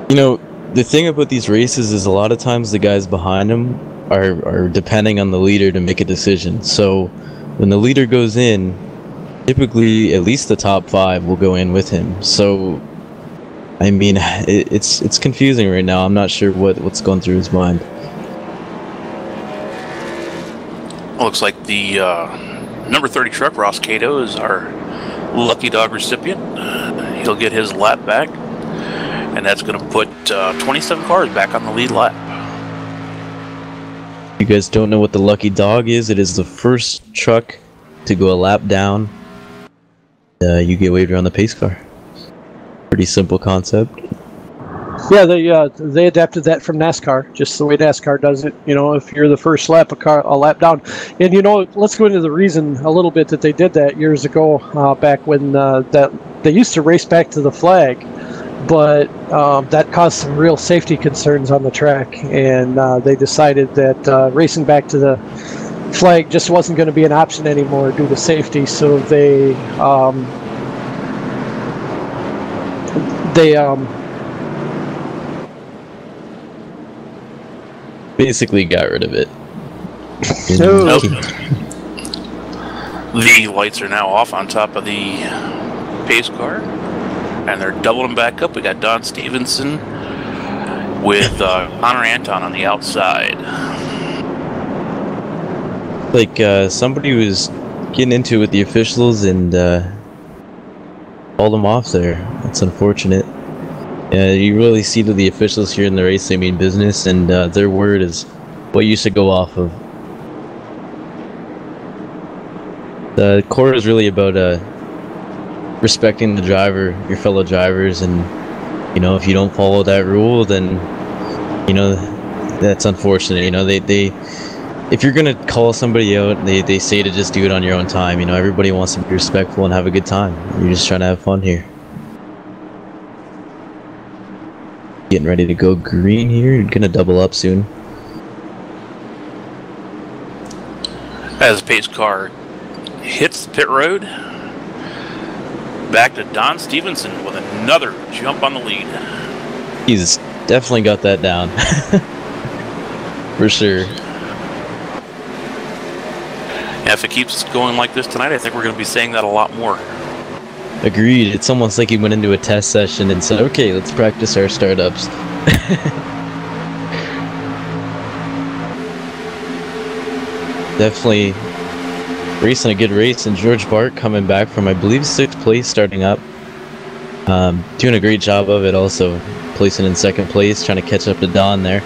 The thing about these races is a lot of times the guys behind him are depending on the leader to make a decision. So when the leader goes in, typically at least the top 5 will go in with him. So I mean, it's confusing right now. I'm not sure what's going through his mind. Looks like the number 30 truck, Ross Cato, is our lucky dog recipient. he'll get his lap back, and that's going to put 27 cars back on the lead lap. You guys don't know what the lucky dog is? It is the first truck to go a lap down. You get waved around the pace car. Pretty simple concept. Yeah, they adapted that from NASCAR, just the way NASCAR does it. You know, if you're the first lap, a lap down. And you know, let's go into the reason a little bit that they did that years ago, back when that they used to race back to the flag, but that caused some real safety concerns on the track, and they decided that racing back to the flag just wasn't going to be an option anymore due to safety. So they basically got rid of it. Nope. The lights are now off on top of the pace car, and they're doubling back up. We got Don Stevenson with Connor Anton on the outside. Like somebody was getting into it with the officials and called them off there. That's unfortunate. You really see that the officials here in the race, they mean business, and their word is what you should go off of. The CORA is really about respecting the driver, your fellow drivers, and you know, if you don't follow that rule, then you know that's unfortunate. You know, they if you're gonna call somebody out, they say to just do it on your own time. You know, everybody wants to be respectful and have a good time. You're just trying to have fun here. Getting ready to go green here. You're gonna double up soon. As the pace car hits the pit road, back to Don Stevenson with another jump on the lead. He's definitely got that down. For sure. Yeah, if it keeps going like this tonight, I think we're going to be saying that a lot more. Agreed. It's almost like he went into a test session and said, okay, let's practice our startups. Definitely racing a good race, and George Burke coming back from, I believe, 6th place starting up. Doing a great job of it also, placing in 2nd place, trying to catch up to Don there.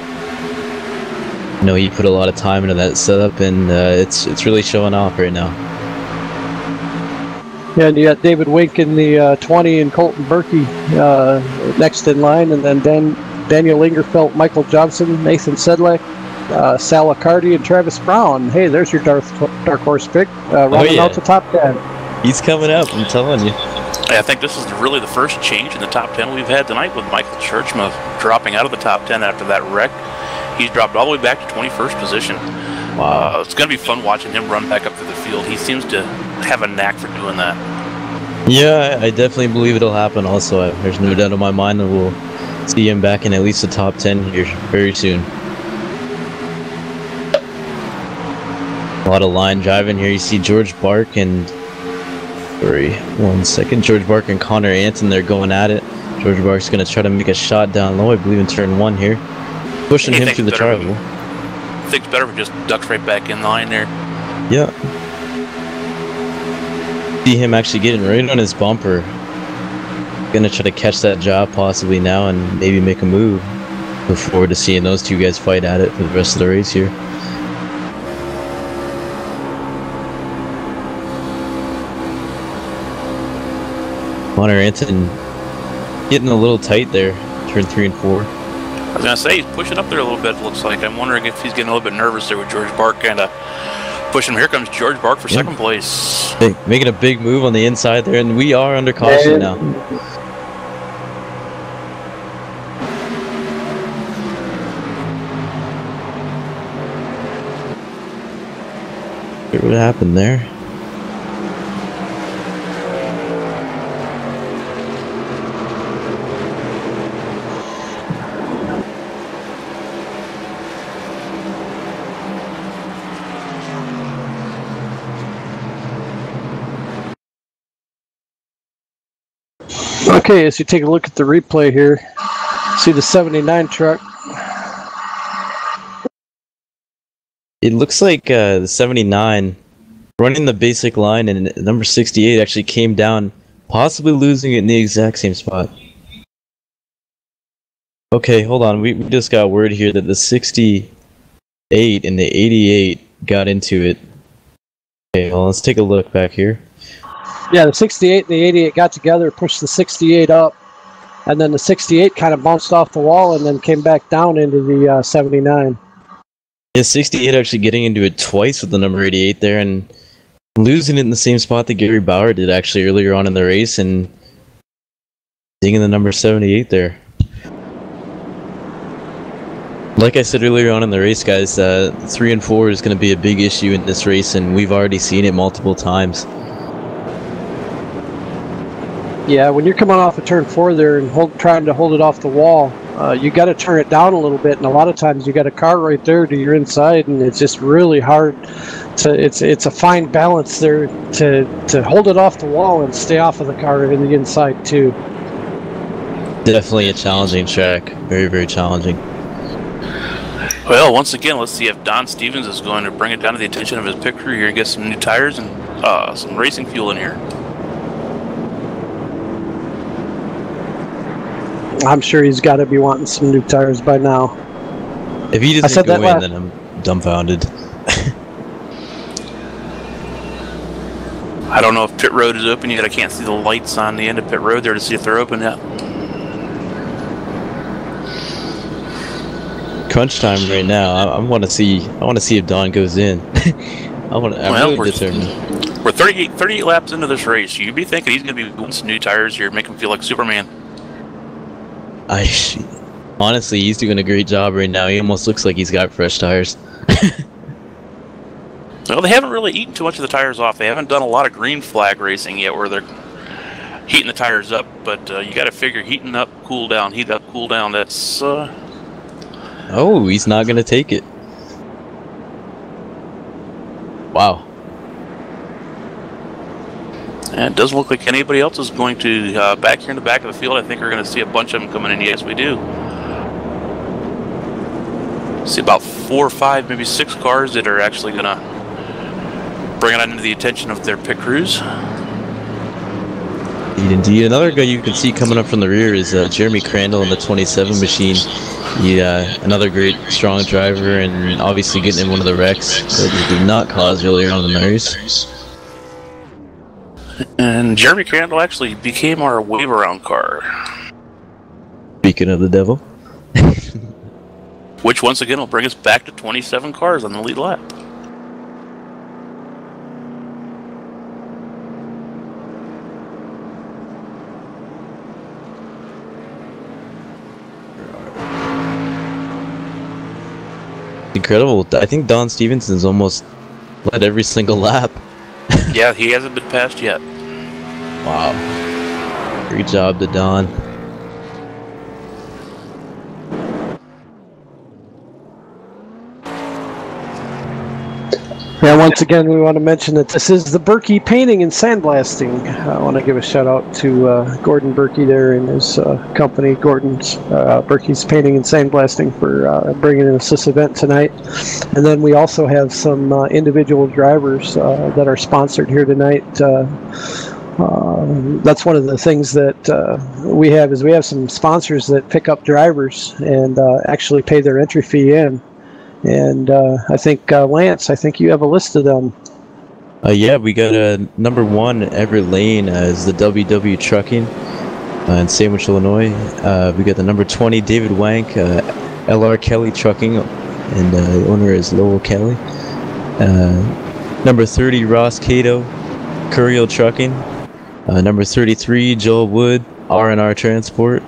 You know, he put a lot of time into that setup, and it's really showing off right now. Yeah, and you got David Wink in the 20 and Colton Berkey next in line, and then Daniel Lingerfelt, Michael Johnson, Nathan Sedlak, Sal Accardi, and Travis Brown. Hey, there's your dark horse pick, running out the top 10. He's coming up, I'm telling you. I think this is really the first change in the top 10 we've had tonight, with Michael Churchma dropping out of the top 10 after that wreck. He's dropped all the way back to 21st position. Wow. It's going to be fun watching him run back up through the field. He seems to have a knack for doing that. Yeah, I definitely believe it'll happen also. There's no doubt in my mind that we'll see him back in at least the top 10 here very soon. A lot of line driving here. You see George Burke and... Sorry, 1 second. George Burke and Connor Anton, they're going at it. George Burke's going to try to make a shot down low, I believe in turn 1 here. Pushing him through the charcoal. I think it's better if he just ducks right back in line there. Yeah. See him actually getting right on his bumper. Gonna try to catch that job possibly now and maybe make a move. Look forward to seeing those two guys fight at it for the rest of the race here. Connor Anton getting a little tight there, turn 3 and 4. I was going to say, he's pushing up there a little bit, it looks like. I'm wondering if he's getting a little bit nervous there with George Burke kind of pushing him. Here comes George Burke for 2nd place. Hey, making a big move on the inside there, and we are under caution now. What happened there? Okay, as you take a look at the replay here, see the 79 truck. It looks like the 79 running the basic line, and number 68 actually came down Possibly losing it in the exact same spot. Okay, hold on. We just got word here that the 68 and the 88 got into it. Okay, well, let's take a look back here. Yeah, the 68 and the 88 got together, pushed the 68 up, and then the 68 kind of bounced off the wall and then came back down into the 79. Yeah, 68 actually getting into it twice with the number 88 there and losing it in the same spot that Gary Bauer did actually earlier on in the race and dinging the number 78 there. Like I said earlier on in the race, guys, 3 and 4 is going to be a big issue in this race, and we've already seen it multiple times. Yeah, when you're coming off of turn 4 there and trying to hold it off the wall, you got to turn it down a little bit, and a lot of times you got a car right there to your inside, and it's just really hard to. It's a fine balance there to hold it off the wall and stay off of the car in the inside too. Definitely a challenging track, very, very challenging. Well, once again, let's see if Don Stevens is going to bring it down to the attention of his pit crew here and get some new tires and some racing fuel in here. I'm sure he's got to be wanting some new tires by now. If he doesn't go in, then I'm dumbfounded. I don't know if pit road is open yet. I can't see the lights on the end of pit road there to see if they're open yet. Crunch time right now. I want to see if Don goes in. I'm really determined. We're 38 laps into this race. You'd be thinking he's going to be doing some new tires here, make him feel like Superman. Honestly, he's doing a great job right now. He almost looks like he's got fresh tires. Well, they haven't really eaten too much of the tires off. They haven't done a lot of green flag racing yet where they're heating the tires up, but you got to figure heating up, cool down, heat up, cool down. That's Oh, he's not going to take it. Wow. And it doesn't look like anybody else is going to, back here in the back of the field, I think we're going to see a bunch of them coming in. Yes, we do. See about 4 or 5, maybe 6 cars that are actually going to bring it into the attention of their pit crews. Indeed. Another guy you can see coming up from the rear is Jeremy Crandall in the 27 machine. Another great, strong driver, and obviously getting in one of the wrecks that he did not cause earlier on in the race. And Jeremy Crandall actually became our wave around car. Speaking of the devil. Which once again will bring us back to 27 cars on the lead lap. Incredible. I think Don Stevenson's almost led every single lap. Yeah, he hasn't been passed yet. Wow. Great job to Don. Yeah, once again, we want to mention that this is the Burke Painting and Sandblasting. I want to give a shout out to Gordon Burke there and his company, Gordon's Burke's Painting and Sandblasting, for bringing us this event tonight. And then we also have some individual drivers that are sponsored here tonight. That's one of the things that we have some sponsors that pick up drivers and actually pay their entry fee in. And I think, Lance, I think you have a list of them. Yeah, we got number 1, Everett Lane, as the WW Trucking in Sandwich, Illinois. We got the number 20, David Wank, LR Kelly Trucking, and the owner is Lowell Kelly. Number 30, Ross Cato, Curiel Trucking. Number 33, Joel Wood, R&R Transport.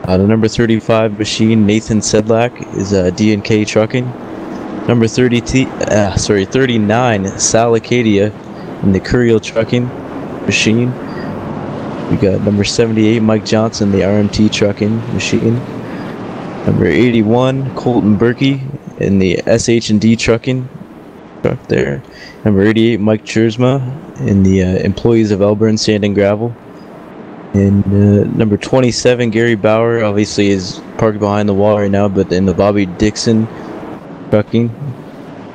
The number 35 machine, Nathan Sedlak, is D&K Trucking. Number 39, Sal Acadia in the Curiel Trucking machine. We got number 78, Mike Johnson, the RMT Trucking machine. Number 81, Colton Berkey in the SH&D Trucking truck there. Number 88, Mike Chersma in the Employees of Elburn Sand and Gravel. And number 27, Gary Bauer, obviously is parked behind the wall right now, but in the Bobby Dixon Trucking.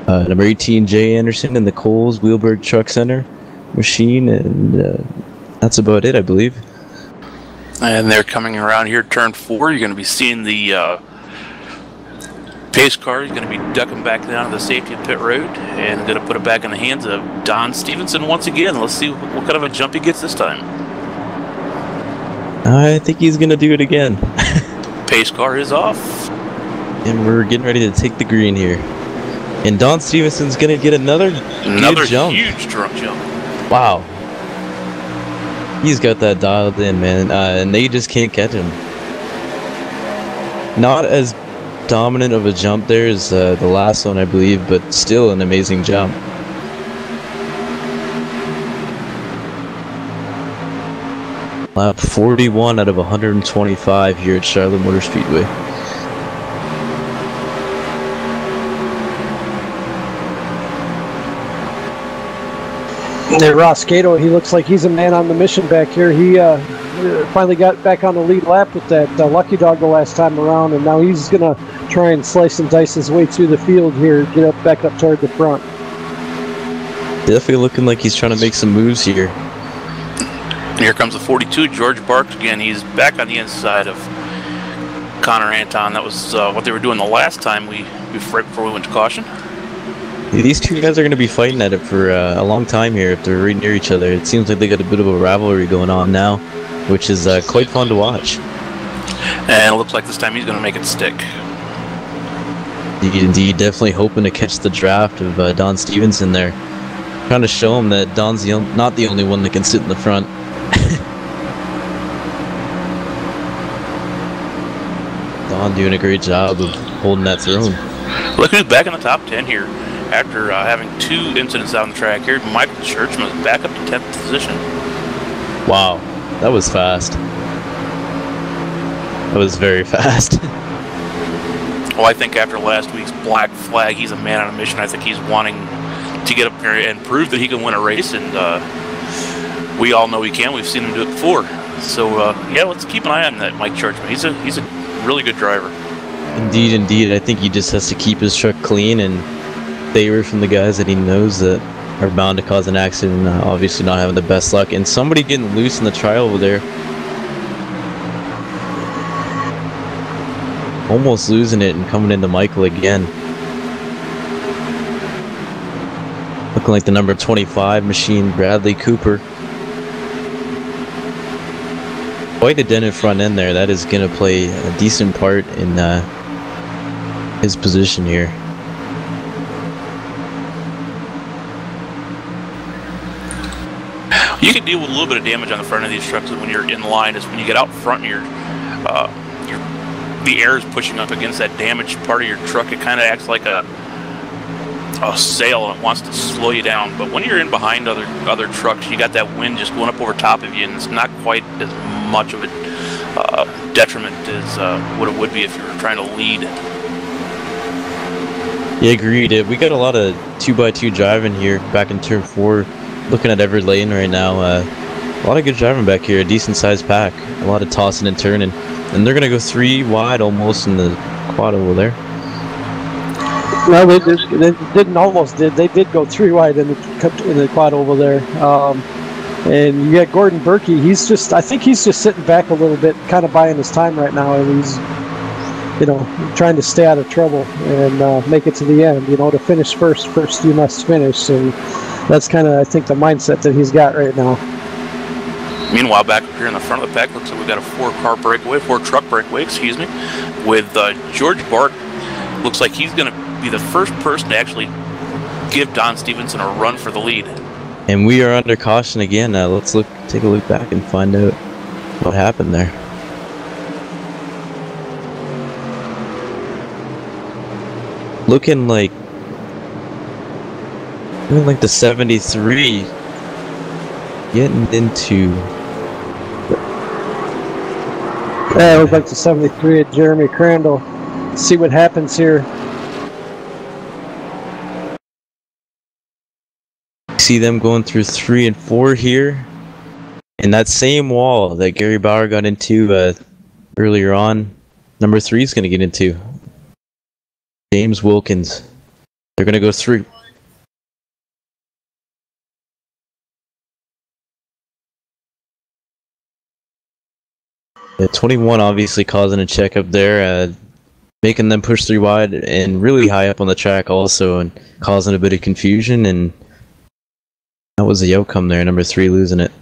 Number 18, Jay Anderson in the Coles Wheelberg Truck Center machine. And That's about it, I believe. And they're coming around here, turn 4. You're going to be seeing the pace car. He's going to be ducking back down to the safety of pit road and going to put it back in the hands of Don Stevenson once again. Let's see what kind of a jump he gets this time. I think he's going to do it again. Pace car is off. And we're getting ready to take the green here. And Don Stevenson's going to get another jump. Huge drunk jump. Wow. He's got that dialed in, man. And they just can't catch him. Not as dominant of a jump there as the last one, I believe, but still an amazing jump. Lap 41 out of 125 here at Charlotte Motor Speedway. And Ross Gato, he looks like he's a man on the mission back here. He finally got back on the lead lap with that lucky dog the last time around, and now he's going to try and slice and dice his way through the field here, get back up toward the front. Definitely looking like he's trying to make some moves here. And here comes the 42, George Burke. Again, he's back on the inside of Connor Anton. That was what they were doing the last time right before we went to caution. These two guys are going to be fighting at it for a long time here if they're right near each other. It seems like they got a bit of a rivalry going on now, which is quite fun to watch. And it looks like this time he's going to make it stick. Indeed, definitely hoping to catch the draft of Don Stevenson there. Trying to show him that Don's not the only one that can sit in the front. Don doing a great job of holding that throne. Look who's back in the top 10 here. After having 2 incidents out on the track here, Michael Churchman is back up to 10th position. Wow, that was fast. That was very fast. Well, I think after last week's black flag, he's a man on a mission. I think he's wanting to get up there and prove that he can win a race, and we all know he can. We've seen him do it before. So, yeah, let's keep an eye on that Mike Churchman. He's a really good driver. Indeed, indeed. I think he just has to keep his truck clean and stay away from the guys that he knows that are bound to cause an accident, obviously not having the best luck. And somebody getting loose in the trial over there. Almost losing it and coming into Michael again. Looking like the number 25 machine, Bradley Cooper. Quite a dented front end there. That is going to play a decent part in his position here. You can deal with a little bit of damage on the front of these trucks when you're in line. Is when you get out front and the air is pushing up against that damaged part of your truck. It kind of acts like a sail and it wants to slow you down. But when you're in behind other trucks, you got that wind just going up over top of you, and it's not quite as much of a detriment as what it would be if you were trying to lead. Yeah, agreed. We got a lot of 2x2 driving here back in turn 4. Looking at every lane right now. A lot of good driving back here. A decent sized pack. A lot of tossing and turning. And they're going to go 3 wide almost in the quad over there. Well, they didn't almost did. They did go 3 wide in the quad over there. And you got Gordon Burke. I think he's just sitting back a little bit, kind of buying his time right now. And he's, trying to stay out of trouble and make it to the end. To finish first you must finish. And that's kind of, I think, the mindset that he's got right now. Meanwhile, back up here in the front of the pack, looks like we've got a 4-truck breakaway, with George Burke. Looks like he's going to be the first person to actually give Don Stevenson a run for the lead. And we are under caution again. Let's take a look back and find out what happened there. Looking like the 73 getting into. Yeah, it looks like the 73 at Jeremy Crandall. See what happens here. See them going through 3 and 4 here. And that same wall that Gary Bauer got into earlier on, number 3 is going to get into. James Wilkins. They're going to go 3. Yeah, 21 obviously causing a check up there, making them push 3 wide and really high up on the track also, and causing a bit of confusion, and that was the outcome there, number 3 losing it.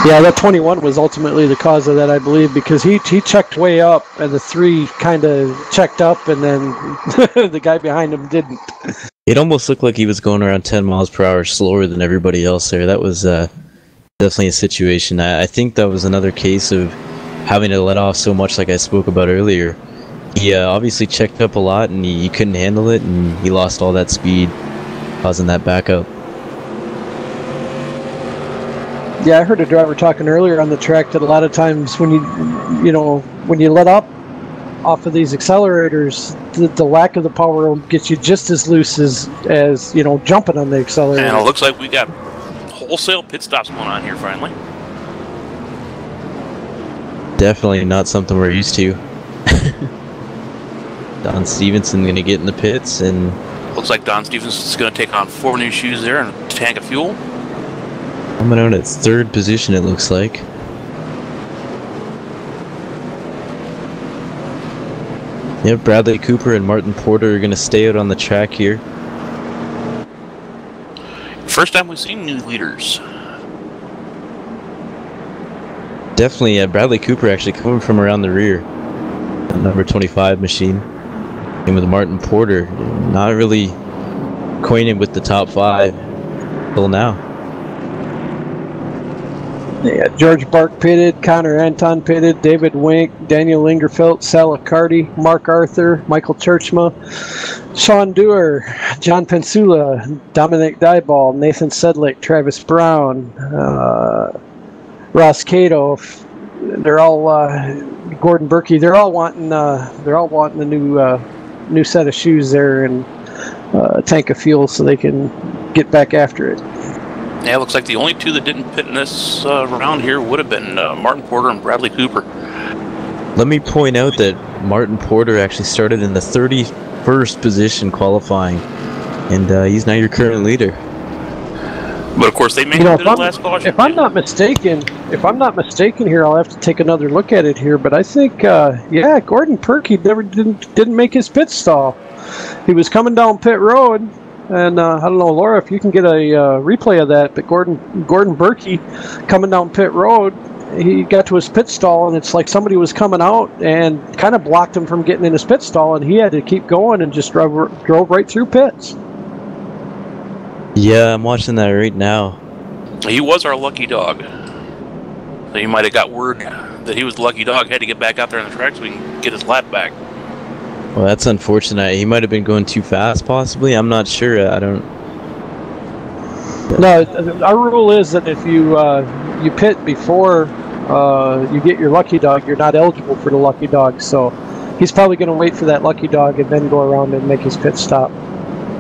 Yeah, that 21 was ultimately the cause of that, I believe, because he checked way up, and the 3 kind of checked up, and then the guy behind him didn't. It almost looked like he was going around 10 miles per hour slower than everybody else there. That was definitely a situation. I think that was another case of having to let off so much, like I spoke about earlier. He obviously checked up a lot, and he couldn't handle it, and he lost all that speed, causing that backup. Yeah, I heard a driver talking earlier on the track that a lot of times when when you let up off of these accelerators, the lack of the power will get you just as loose as jumping on the accelerator. And it looks like we got wholesale pit stops going on here finally. Definitely not something we're used to. Don Stevenson going to get in the pits, and looks like Don Stevenson's going to take on 4 new shoes there and a tank of fuel. coming out at 3rd position, it looks like. Yep, Bradley Cooper and Martin Porter are going to stay out on the track here. First time we've seen new leaders. Definitely, Bradley Cooper actually coming from around the rear. Number 25 machine. And with Martin Porter, not really acquainted with the top 5 till now. Yeah, George Burke pitted, Connor Anton pitted, David Wink, Daniel Lingerfeld, Sal Accardi, Mark Arthur, Michael Churchma, Sean Dewar, John Pensula, Dominic Dyball, Nathan Sedlick, Travis Brown, Ross Cato. They're all Gordon Burke. They're all wanting a new set of shoes there and a tank of fuel so they can get back after it. Yeah, it looks like the only 2 that didn't pit in this round here would have been Martin Porter and Bradley Cooper. Let me point out that Martin Porter actually started in the 31st position qualifying, and he's now your current leader. But of course, they made it to the last caution. If I'm not mistaken here, I'll have to take another look at it here. But I think, Gordon Burke didn't make his pit stall. He was coming down pit road. And I don't know, Laura, if you can get a replay of that, but Gordon Burke coming down pit road, he got to his pit stall, and it's like somebody was coming out and kind of blocked him from getting in his pit stall, and he had to keep going and just drove right through pits. Yeah, I'm watching that right now. He was our lucky dog. So he might have got word that he was the lucky dog, had to get back out there on the track so we can get his lap back. Well, that's unfortunate. He might have been going too fast, possibly. I'm not sure. I don't... No, our rule is that if you pit before you get your lucky dog, you're not eligible for the lucky dog. So he's probably going to wait for that lucky dog and then go around and make his pit stop.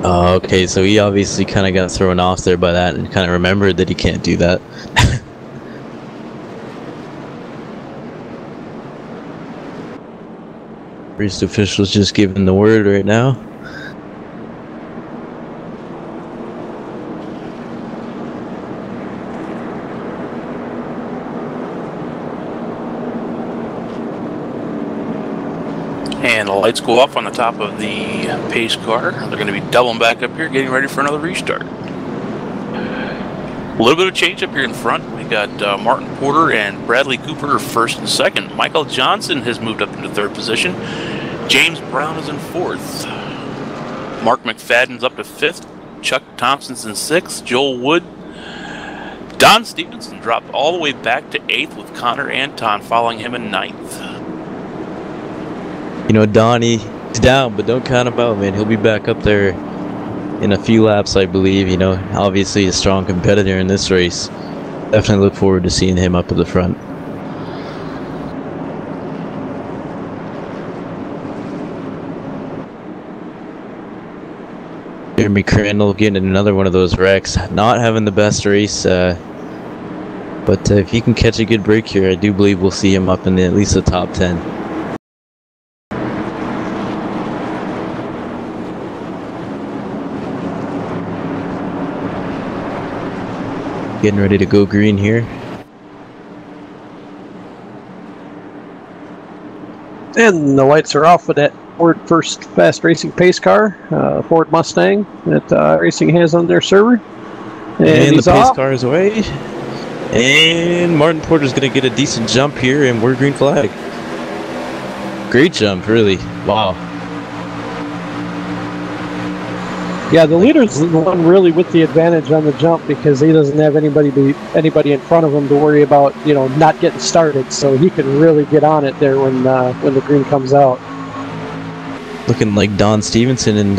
Oh, okay, so he obviously kind of got thrown off there by that and kind of remembered that he can't do that. Race officials just giving the word right now. And the lights go off on the top of the pace car. They're going to be doubling back up here, getting ready for another restart. A little bit of change up here in front. We got Martin Porter and Bradley Cooper 1st and 2nd. Michael Johnson has moved up into 3rd position. James Brown is in 4th. Mark McFadden's up to 5th. Chuck Thompson's in 6th. Joel Wood. Don Stevenson dropped all the way back to 8th with Connor Anton following him in 9th. You know, Donnie, he's down, but don't count him out, man. He'll be back up there in a few laps, I believe. You know, obviously a strong competitor in this race. Definitely look forward to seeing him up at the front. Jeremy Crandall getting another one of those wrecks. Not having the best race, but if he can catch a good break here, I do believe we'll see him up in at least the top 10. Getting ready to go green here. And the lights are off with that Ford First Fast Racing pace car, Ford Mustang that iRacing has on their server. And he's the pace off. car is away. And Martin Porter's going to get a decent jump here, and we're green flag. Great jump, really. Wow. Yeah, the leader's the one really with the advantage on the jump because he doesn't have anybody in front of him to worry about, not getting started. So he can really get on it there when the green comes out. Looking like Don Stevenson and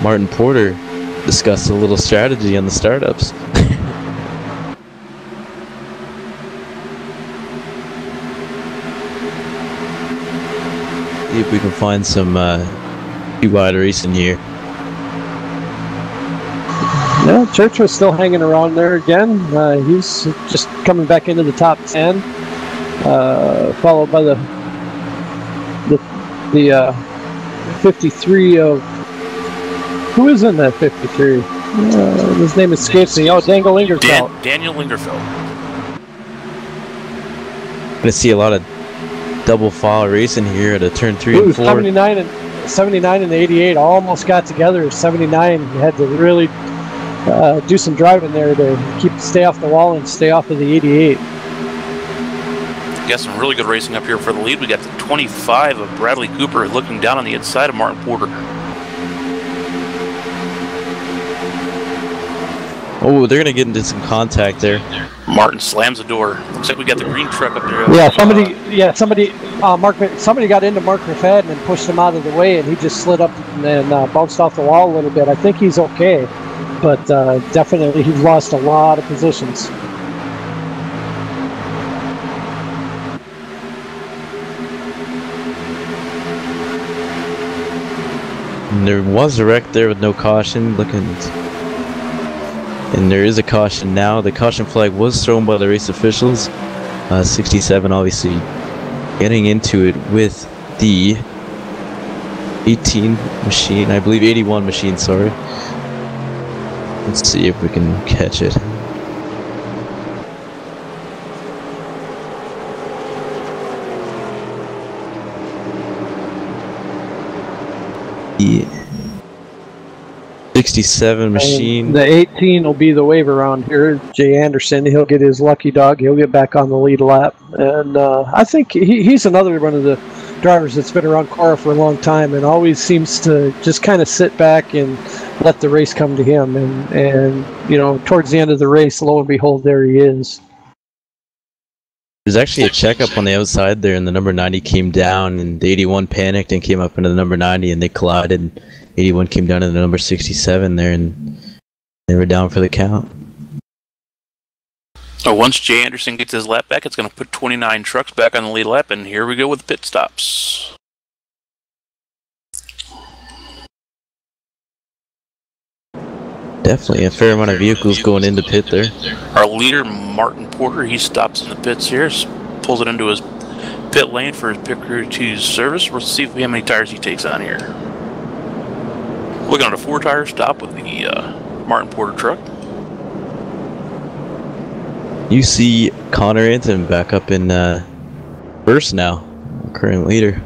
Martin Porter discussed a little strategy on the startups. See if we can find some wide racing here. Yeah, Church was still hanging around there again. He's just coming back into the top 10, followed by the 53 of... Who is in that 53? His name escapes me. Oh, Daniel Lingerfeld. Daniel Lingerfeld. Going to see a lot of double file racing here at a turn 3 and 4. 79 and 88 almost got together. 79 had to really do some driving there to stay off the wall and stay off of the 88. Got some really good racing up here for the lead. We got the 25 of Bradley Cooper looking down on the inside of Martin Porter. Oh, they're gonna get into some contact there. Martin slams the door. Looks like we got the green truck up there. Somebody got into Mark McFadden and pushed him out of the way, and he just slid up and bounced off the wall a little bit. I think he's okay, but definitely he's lost a lot of positions. And there was a wreck there with no caution, and there is a caution now. The caution flag was thrown by the race officials. 67 obviously getting into it with the 18 machine, I believe 81 machine, sorry. Let's see if we can catch it. Yeah. 67 machine. And the 18 will be the wave around here. Jay Anderson, he'll get his lucky dog. He'll get back on the lead lap. And I think he's another one of the drivers that's been around CORA for a long time and always seems to just kind of sit back and let the race come to him. And towards the end of the race, lo and behold, there he is. There's actually a checkup on the outside there, and the number 90 came down, and the 81 panicked and came up into the number 90, and they collided. 81 came down to the number 67 there, and they were down for the count. So once Jay Anderson gets his lap back, it's going to put 29 trucks back on the lead lap, and here we go with the pit stops. Definitely a fair amount of vehicles going into pit there. Our leader, Martin Porter, he stops in the pits here, pulls it into his pit lane for his pit crew to service. We'll see how many tires he takes on here. Looking at a 4-tire stop with the Martin Porter truck. You see Connor Anton back up in first now, current leader.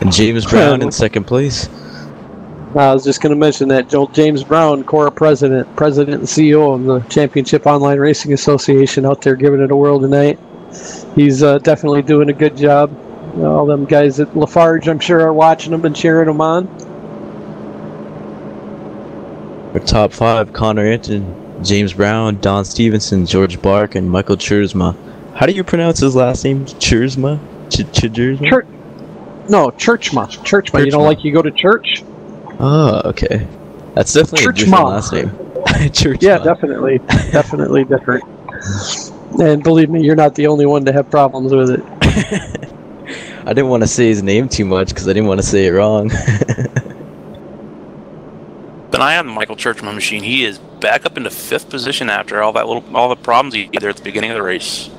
And James Brown in second place. I was just going to mention that James Brown, CORA president and CEO of the Championship Online Racing Association, out there giving it a whirl tonight. He's definitely doing a good job. All them guys at Lafarge, I'm sure, are watching him and cheering him on. Our top 5, Connor Anton, James Brown, Don Stevenson, George Burke, and Michael Churzma. How do you pronounce his last name? Churzma? Churzma? No, Churchma. You know, like you go to church? Oh, okay. That's definitely a different last name. Churchma. Yeah, definitely. Definitely different. And believe me, you're not the only one to have problems with it. I didn't want to say his name too much because I didn't want to say it wrong. An eye on the Michael Churchman machine. He is back up into 5th position after all the problems he had there at the beginning of the race.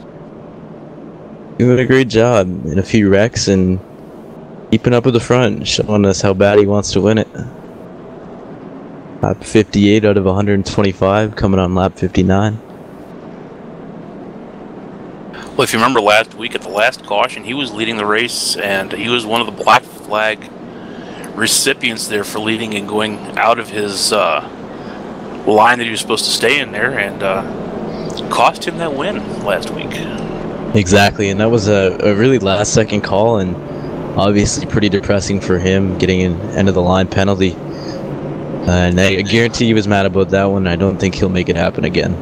Doing a great job in a few wrecks and keeping up with the front, showing us how bad he wants to win it. Lap 58 out of 125, coming on lap 59. Well, if you remember last week at the last caution, he was leading the race, and he was one of the black flag recipients there for leading and going out of his line that he was supposed to stay in there, and cost him that win last week. Exactly, and that was a really last-second call, and obviously pretty depressing for him, getting an end-of-the-line penalty. And I guarantee he was mad about that one. I don't think he'll make it happen again.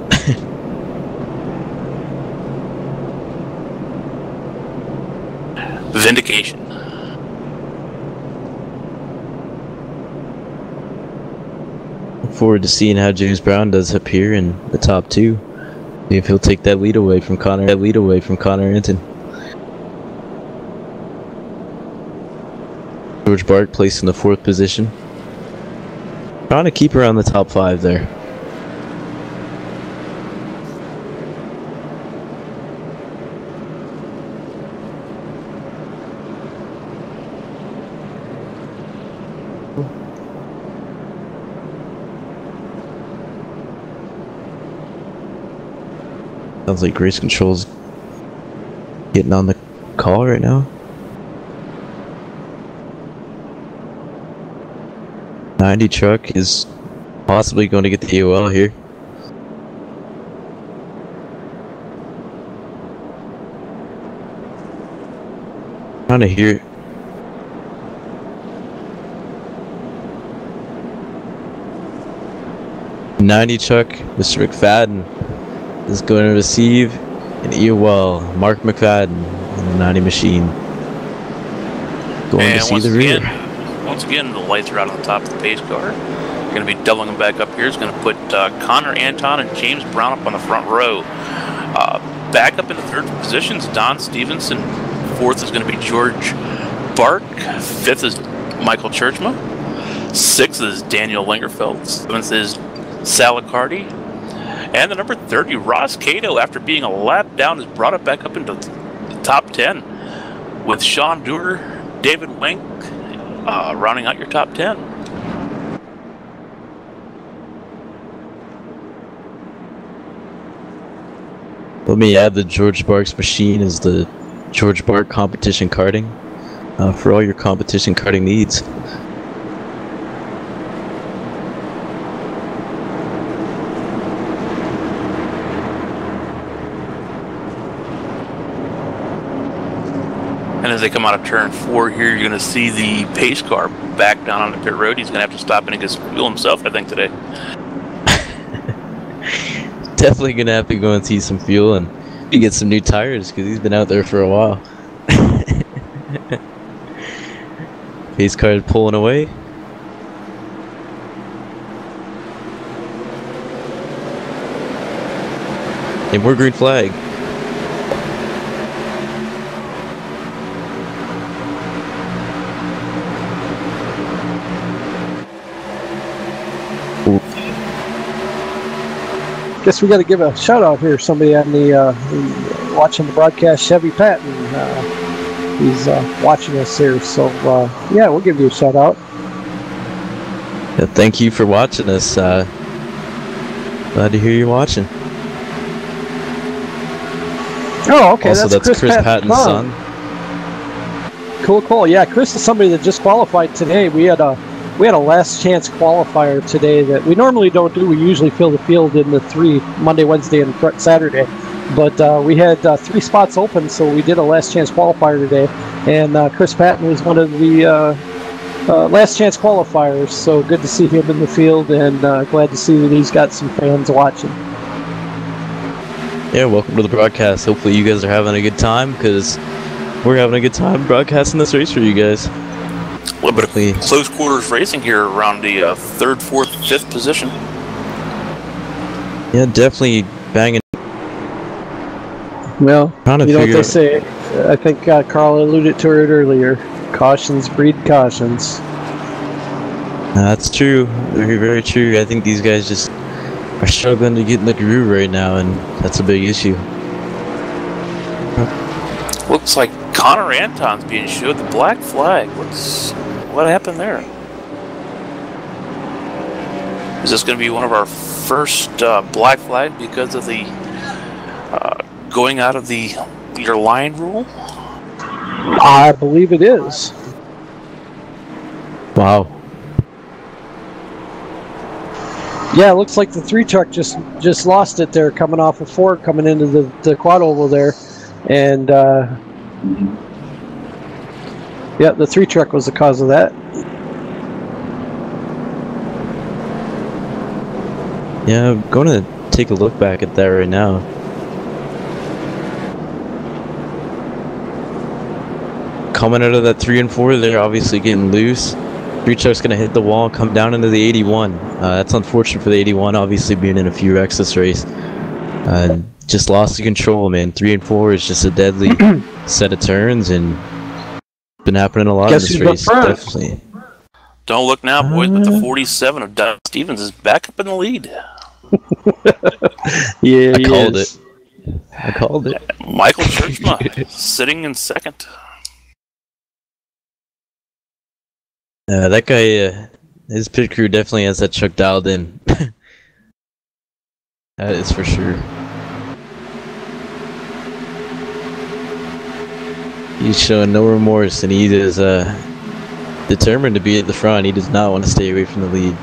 Vindication. Look forward to seeing how James Brown does up here in the top two. See if he'll take that lead away from Connor. Anton. George Burke placed in the 4th position. Trying to keep around the top 5 there. Sounds like race control's getting on the call right now. 90 truck is possibly going to get the EOL here. Trying to hear. '90 truck, Mr. McFadden is going to receive an EOL. Mark McFadden in the 90 machine. Going And to see the rear. Once again, the lights are out on the top of the pace car. Going to be doubling them back up here. It's going to put Connor Anton and James Brown up on the front row. Back up in the 3rd positions, Don Stevenson. 4th is going to be George Burke. 5th is Michael Churchma. 6th is Daniel Lingerfeld. 7th is Salicardi. And the number 30, Ross Cato, after being a lap down, has brought it back up into the top 10 with Sean Dewar, David Wink, rounding out your top 10. Let me add that George Bark's machine is the George Bark competition karting for all your competition karting needs. And as they come out of turn 4 here, you're going to see the pace car back down on the pit road. He's going to have to stop and get some fuel himself, I think, today. Definitely going to have to go and see some fuel and get some new tires because he's been out there for a while. Pace car pulling away. And more green flag. Guess we got to give a shout out here. Somebody on the watching the broadcast, Chevy Patton. He's watching us here, so yeah, we'll give you a shout out. Yeah, thank you for watching us. Glad to hear you watching. Oh, okay. Also, that's Chris Patton's son. son. Cool. Yeah, Chris is somebody that just qualified today. We had a last chance qualifier today that we normally don't do. We usually fill the field in the 3 Monday, Wednesday, and Saturday. But we had 3 spots open, so we did a last chance qualifier today. And Chris Patton was one of the last chance qualifiers. So good to see him in the field, and glad to see that he's got some fans watching. Yeah, welcome to the broadcast. Hopefully you guys are having a good time, because we're having a good time broadcasting this race for you guys. A little bit of close quarters racing here around the 3rd, 4th, 5th position. Yeah, definitely banging. Well, you know what they say. I think Carl alluded to it earlier. Cautions breed cautions. That's true. Very, very true. I think these guys just are struggling to get in the groove right now, and that's a big issue. Looks like Connor Anton's being showed the black flag. What happened there? Is this going to be one of our first black flag because of the going out of the your line rule? I believe it is. Wow. Yeah, it looks like the 3 truck just lost it there, coming off of 4, coming into the quad oval there, and yeah, the 3 truck was the cause of that. Yeah, I'm going to take a look back at that right now. Coming out of that 3 and 4, they're obviously getting loose. 3 truck's going to hit the wall, come down into the 81. That's unfortunate for the 81, obviously being in a few wrecks this race. Just lost the control, man. 3 and 4 is just a deadly set of turns, and been happening a lot in this race, definitely. Don't look now, boys, but the 47 of Doug Stevens is back up in the lead. Yeah, I called it. I called it. Michael Churchma sitting in second. That guy, his pit crew definitely has that truck dialed in. That is for sure. He's showing no remorse, and he is determined to be at the front. He does not want to stay away from the lead.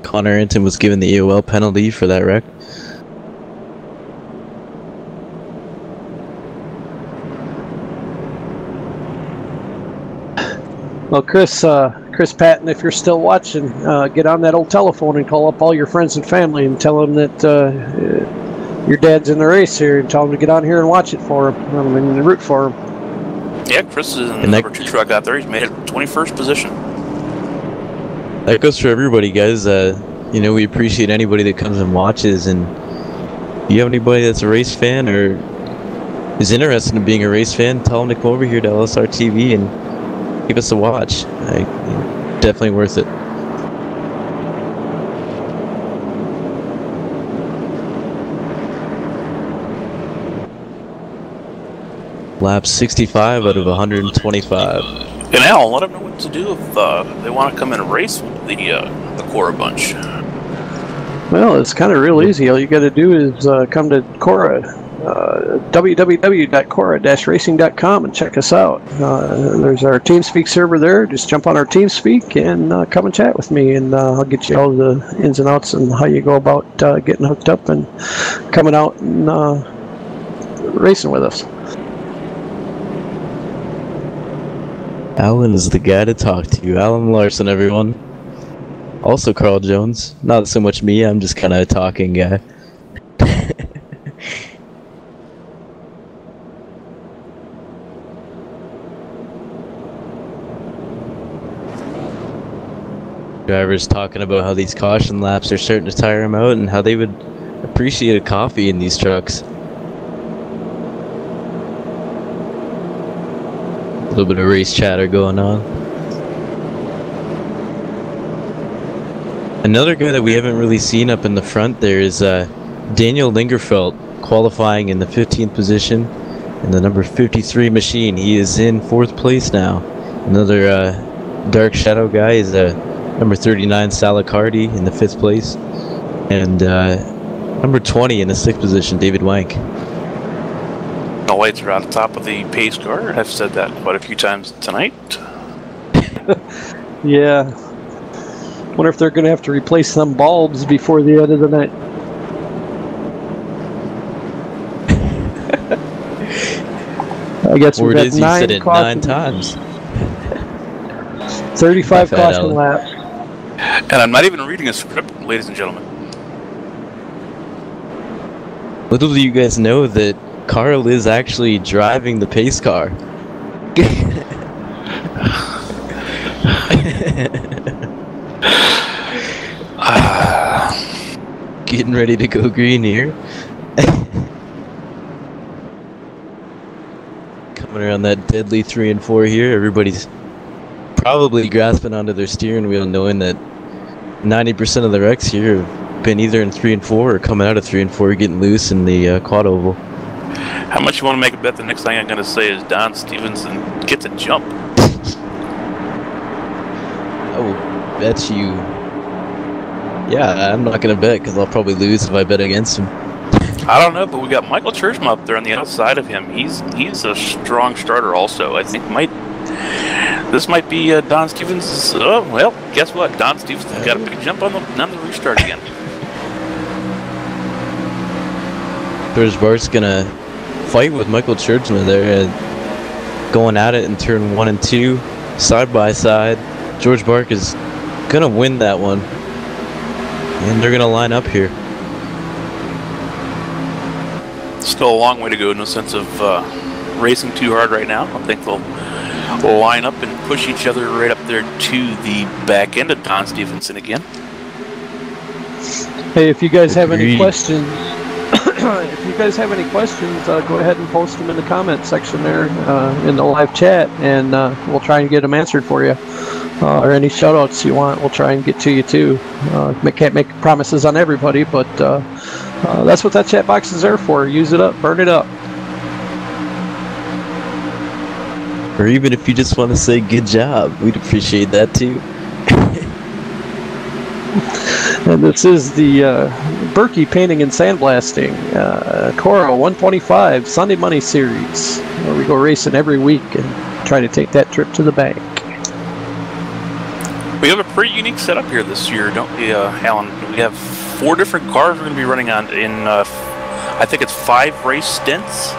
Connor Arrington was given the EOL penalty for that wreck. Well, Chris Patton, if you're still watching, get on that old telephone and call up all your friends and family and tell them that your dad's in the race here, and tell them to get on here and watch it for him and root for him. Yeah, Chris is in the number 2 truck out there. He's made it 21st position. That goes for everybody, guys. You know, we appreciate anybody that comes and watches, and if you have anybody that's a race fan or is interested in being a race fan, tell them to come over here to LSRTV and give us a watch. Definitely worth it. Lap 65 out of 125. And Al, let them know what to do if they want to come in and race with the CORA bunch. Well, it's kind of real easy. All you got to do is come to CORA, www.cora-racing.com, and check us out. There's our TeamSpeak server there. Just jump on our TeamSpeak and come and chat with me, and I'll get you all the ins and outs and how you go about getting hooked up and coming out and racing with us. Alan is the guy to talk to. Alan Larson, everyone. Also Carl Jones. Not so much me, I'm just kind of a talking guy. Drivers talking about how these caution laps are starting to tire them out and how they would appreciate a coffee in these trucks. A little bit of race chatter going on. Another guy that we haven't really seen up in the front there is Daniel Lingerfeld, qualifying in the 15th position in the number 53 machine. He is in 4th place now. Another dark shadow guy is number 39 Salacardi in the 5th place. And number 20 in the 6th position, David Wank. The lights are on top of the pace car. I've said that quite a few times tonight. Yeah. Wonder if they're going to have to replace some bulbs before the end of the night. I guess we've had 9 times. 35 caution laps. And I'm not even reading a script, ladies and gentlemen. Little do you guys know that Carl is actually driving the pace car. Getting ready to go green here. Coming around that deadly 3 and 4 here. Everybody's probably grasping onto their steering wheel, knowing that 90% of the wrecks here have been either in 3 and 4 or coming out of 3 and 4, getting loose in the quad oval. How much you want to make a bet the next thing I'm going to say is Don Stevenson gets a jump? bet you. Yeah, I'm not gonna bet because I'll probably lose if I bet against him. I don't know, but we got Michael Churchman up there on the outside of him. He's a strong starter also. I think this might be Don Stevens'. Oh, well, guess what? Don Stevens has got a big jump on the restart again. George Bark's gonna fight with Michael Churchman there, going at it in turn 1 and 2, side by side. George Bark is gonna win that one, and they're gonna line up here. Still a long way to go in the sense of racing too hard right now. I think they'll line up and push each other right up there to the back end of Don Stevenson again. Hey, if you guys have any questions, go ahead and post them in the comment section there in the live chat, and we'll try and get them answered for you. Or any shout outs you want, we'll try and get to you too. Can't make promises on everybody, but that's what that chat box is there for. Use it up, burn it up. Or even if you just want to say good job, we'd appreciate that too. And this is the Burke Painting and Sandblasting CORA 125 Sunday Money Series, where we go racing every week and try to take that trip to the bank. We have a pretty unique setup here this year, don't we, Alan? We have 4 different cars we're going to be running on in, I think it's 5 race stints.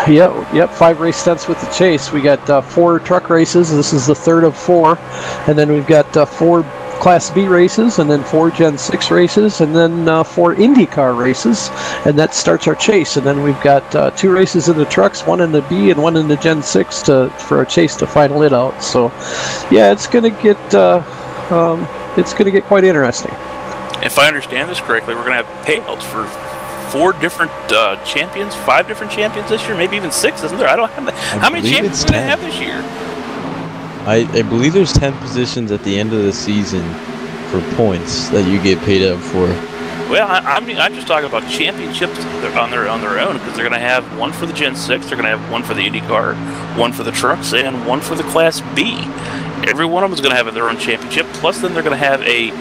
Yep, 5 race stints with the chase. We got 4 truck races. This is the 3rd of 4. And then we've got 4 Class B races, and then 4 Gen 6 races, and then 4 IndyCar races, and that starts our chase. And then we've got 2 races in the trucks, 1 in the B and 1 in the Gen 6 for our chase to final it out. So, yeah, it's gonna get quite interesting. If I understand this correctly, we're gonna have payouts for 4 different champions, 5 different champions this year, maybe even 6, isn't there? I don't have how many champions are we gonna have this year? I believe there's 10 positions at the end of the season for points that you get paid up for. Well, I'm just talking about championships on their own, because they're going to have 1 for the Gen 6, they're going to have 1 for the IndyCar, 1 for the trucks, and 1 for the Class B. Every one of them is going to have their own championship, plus then they're going to have a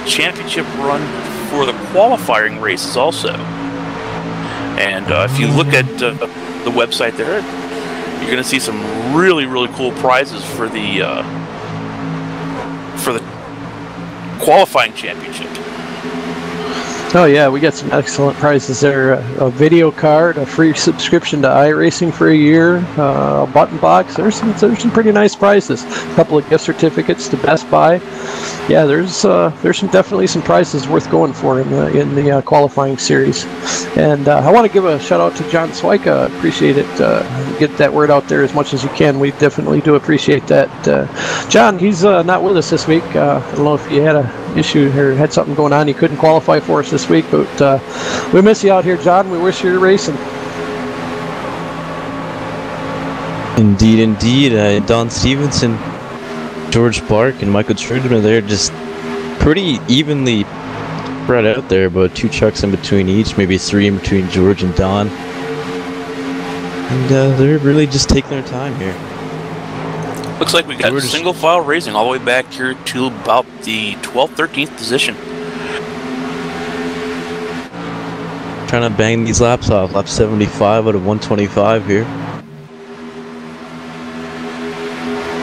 championship run for the qualifying races also. And if you look at the website there, you're going to see some really, really cool prizes for the qualifying championship. Oh yeah, we got some excellent prizes there. A video card, a free subscription to iRacing for a year, a button box. There's some pretty nice prizes. A couple of gift certificates to Best Buy. Yeah, there's definitely some prizes worth going for in the qualifying series. And I want to give a shout out to John Swyka. Appreciate it. Get that word out there as much as you can. We definitely do appreciate that. John, he's not with us this week. I don't know if he had a issue or had something going on. He couldn't qualify for us this week, but we miss you out here, John. We wish you were racing. Indeed. Don Stevenson, George Bark, and Michael Churchman, they're just pretty evenly spread out there, about 2 trucks in between each, maybe 3 in between George and Don. And they're really just taking their time here. Looks like we got single file racing all the way back here to about the 12th, 13th position. Trying to bang these laps off. Lap 75 out of 125 here.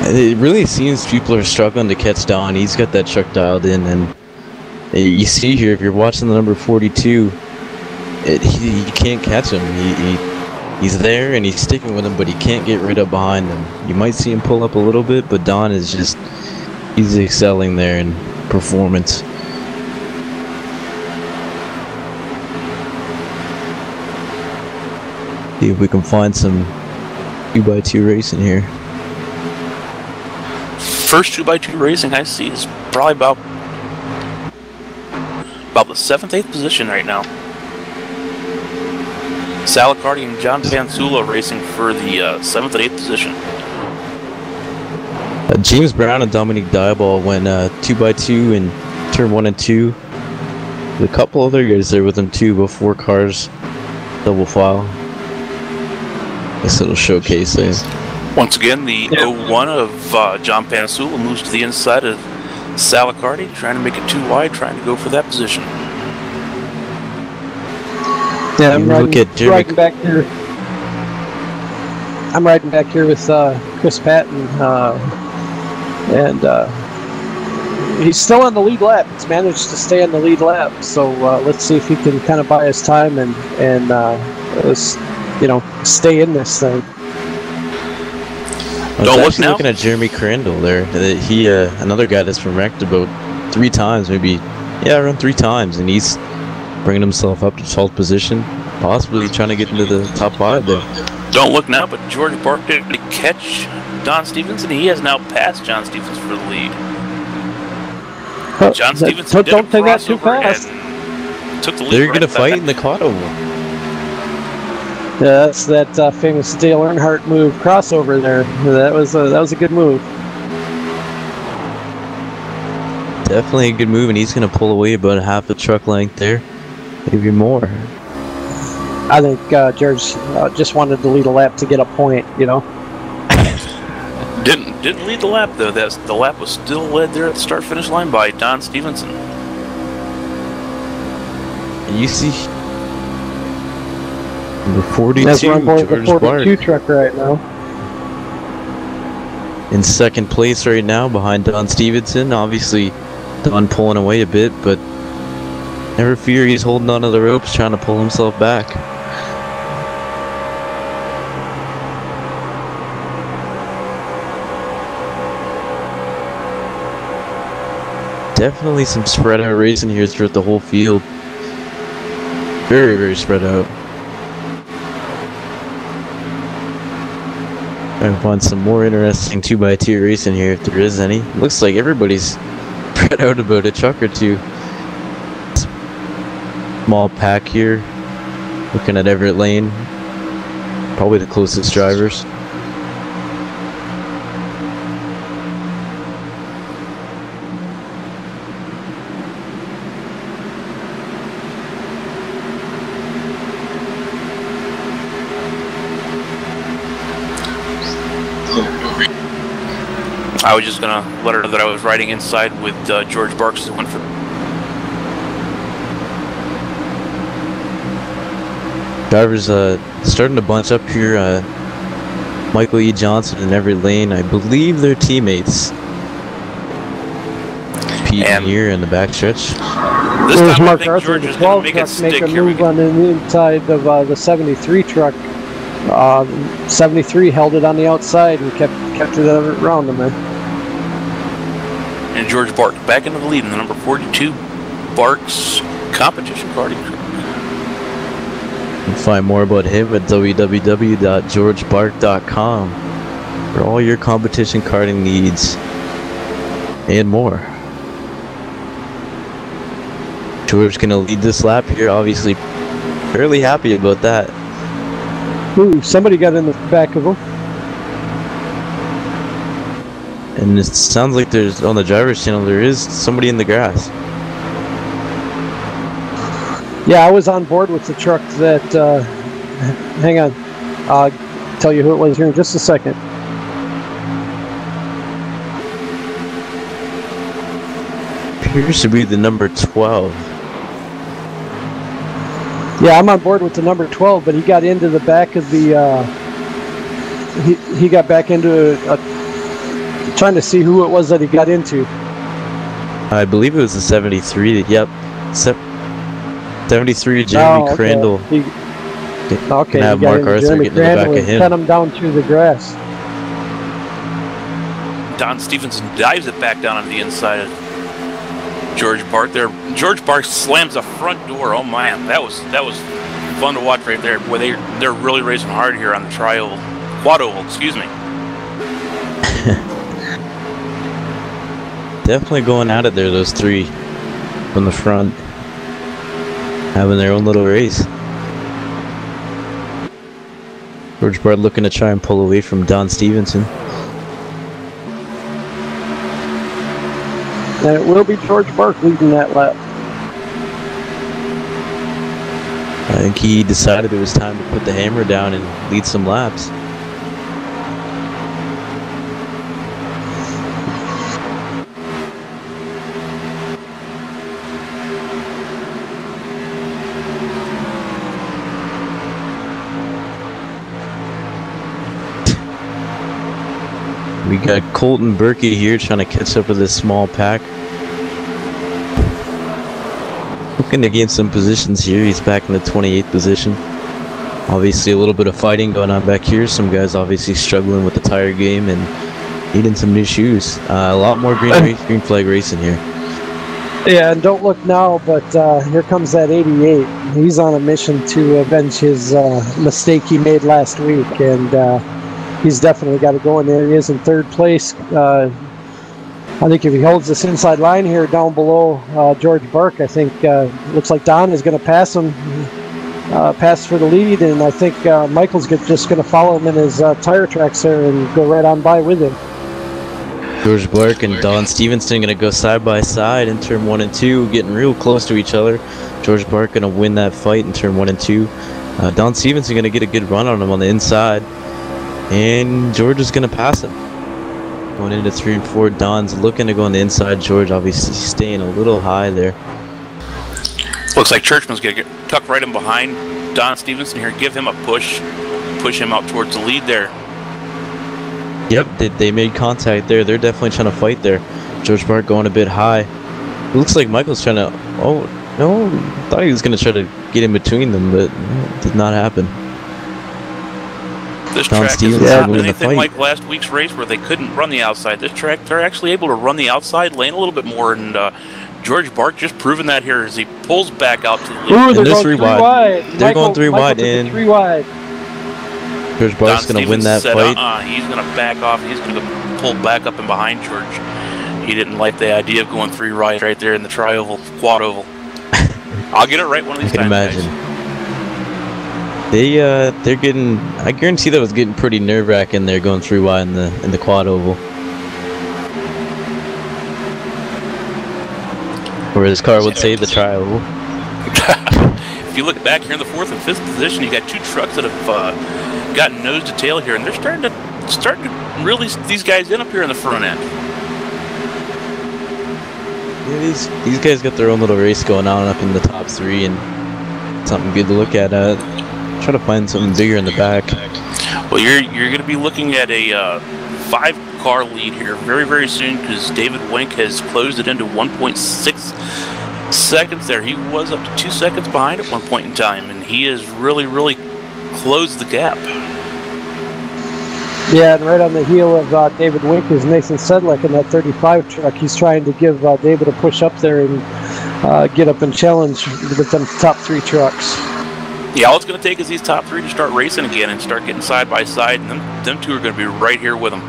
It really seems people are struggling to catch Don. He's got that truck dialed in, and you see here, if you're watching the number 42, you can't catch him. He's there and he's sticking with him, but he can't get right up behind him. You might see him pull up a little bit, but Don is he's excelling there in performance. See if we can find some 2x2 racing here. First 2x2 racing I see is probably about the 7th, 8th position right now. Salacardi and John Pansula racing for the 7th and 8th position. James Brown and Dominic Diabol went 2x2 in turn 1 and 2. A couple other guys there with them too, about 4 cars double file. Guess it'll showcase things. Once again, the 01 of John Panasula moves to the inside of Salicardi, trying to make it too wide, trying to go for that position. Yeah, I'm riding back here. I'm riding back here with Chris Patton, and he's still on the lead lap. He's managed to stay on the lead lap. So let's see if he can kind of buy his time and stay in this thing. I was actually looking at Jeremy Crandall there. He, another guy that's been wrecked about 3 times, maybe, around 3 times, and he's bringing himself up to 12th position, possibly trying to get into the top 5 there. Don't look now, but George Burke did catch Don Stevenson. He has now passed John Stevenson for the lead. John Stevenson did don't think that's too fast. Took the lead. They're going to fight in the Cotto. Yeah, that's that famous Dale Earnhardt move, crossover there. That was a good move. Definitely a good move, and he's going to pull away about half a truck length there, maybe more. I think George just wanted to lead a lap to get a point, Didn't lead the lap though. The lap was still led there at the start-finish line by Don Stevenson. And you see number 42, George the 42 Burke truck right now. In second place right now behind Don Stevenson. Obviously, Don pulling away a bit, but never fear, he's holding onto the ropes, trying to pull himself back. Definitely some spread out racing here throughout the whole field. Very, very spread out. Trying to find some more interesting 2x2 racing here if there is any. Looks like everybody's spread out about a truck or two. Small pack here. Looking at Everett Lane. Probably the closest drivers. I was just gonna let her know that I was riding inside with George Burke. Drivers starting to bunch up here. Michael E. Johnson and Everett Lane, I believe they're teammates. Pete here in the backstretch. This time Mark I think Arthur, George the is going 12 to make truck, it stick. make a Here we move go. on the inside of the 73 truck. 73 held it on the outside and kept it around him there. And George Burke back into the lead in the number 42 Burke's competition karting truck. You can find more about him at www.georgebark.com for all your competition karting needs and more. George gonna lead this lap here, obviously fairly happy about that. Ooh, somebody got in the back of him. And it sounds like there's, on the driver's channel, there is somebody in the grass. Yeah, I was on board with the truck that, hang on, I'll tell you who it was here in just a second. Appears to be the number 12. Yeah, I'm on board with the number 12, but he got into the back of the, he got back into trying to see who it was that he got into. I believe it was the 73, yep. 73, Jeremy Crandall. Okay, have Mark Arthur getting in the back of him. Cut him down through the grass. Don Stevenson dives it back down on the inside of George Burke there. George Burke slams the front door. Oh man, that was fun to watch right there. Boy, they're really racing hard here on the quad oval, excuse me. Definitely going at it there, those three from the front, having their own little race. George Burke looking to try and pull away from Don Stevenson. And it will be George Burke leading that lap. I think he decided it was time to put the hammer down and lead some laps. We got Colton Burke here trying to catch up with this small pack. Looking to gain some positions here. He's back in the 28th position. Obviously a little bit of fighting going on back here. Some guys obviously struggling with the tire game and needing some new shoes. A lot more green flag racing here. Yeah, and don't look now, but here comes that 88. He's on a mission to avenge his mistake he made last week, and he's definitely got to go in there. He is in third place. I think if he holds this inside line here down below George Burke, I think looks like Don is going to pass him, pass for the lead, and I think Michael's just going to follow him in his tire tracks there and go right on by with him. George Burke and Don Stevenson going to go side by side in turn 1 and 2, getting real close to each other. George Burke going to win that fight in turn 1 and 2. Don Stevenson going to get a good run on him on the inside, and George is going to pass him. Going into 3 and 4, Don's looking to go on the inside. George obviously staying a little high there. Looks like Churchman's going to get tucked right in behind Don Stevenson here. Give him a push him out towards the lead there. Yep, they made contact there. They're definitely trying to fight there. George Burke going a bit high. It looks like Michael's trying to... Oh, no. Thought he was going to try to get in between them, but no, it did not happen. This track is not anything like last week's race where they couldn't run the outside. This track, they're actually able to run the outside lane a little bit more, and George Burke just proving that here as he pulls back out to the lead. Ooh, they're going 3 wide. They're going 3 wide in. 3 wide. George Burke's going to win that fight. He's going to back off. He's going to pull back up and behind George. He didn't like the idea of going 3 right there in the tri-oval, quad oval. I'll get it right one of these times. I can imagine. They're getting. I guarantee that was getting pretty nerve-wracking there going 3 wide in the quad oval. Or as Car would say, the tri-oval. If you look back here in the 4th and 5th position, you got 2 trucks that have gotten nose to tail here, and they're starting to release these guys in up here in the front end. Yeah, these guys got their own little race going on up in the top 3, and something good to look at. Try to find something bigger in the back. Well, you're going to be looking at a 5-car lead here very, very soon, because David Wink has closed it into 1.6 seconds there. He was up to 2 seconds behind at one point in time, and he has really, really closed the gap. Yeah, and right on the heel of David Wink is Nathan Sedlick in that 35 truck. He's trying to give David a push up there and get up and challenge with them top 3 trucks. Yeah, all it's going to take is these top 3 to start racing again and start getting side by side, and them 2 are going to be right here with them.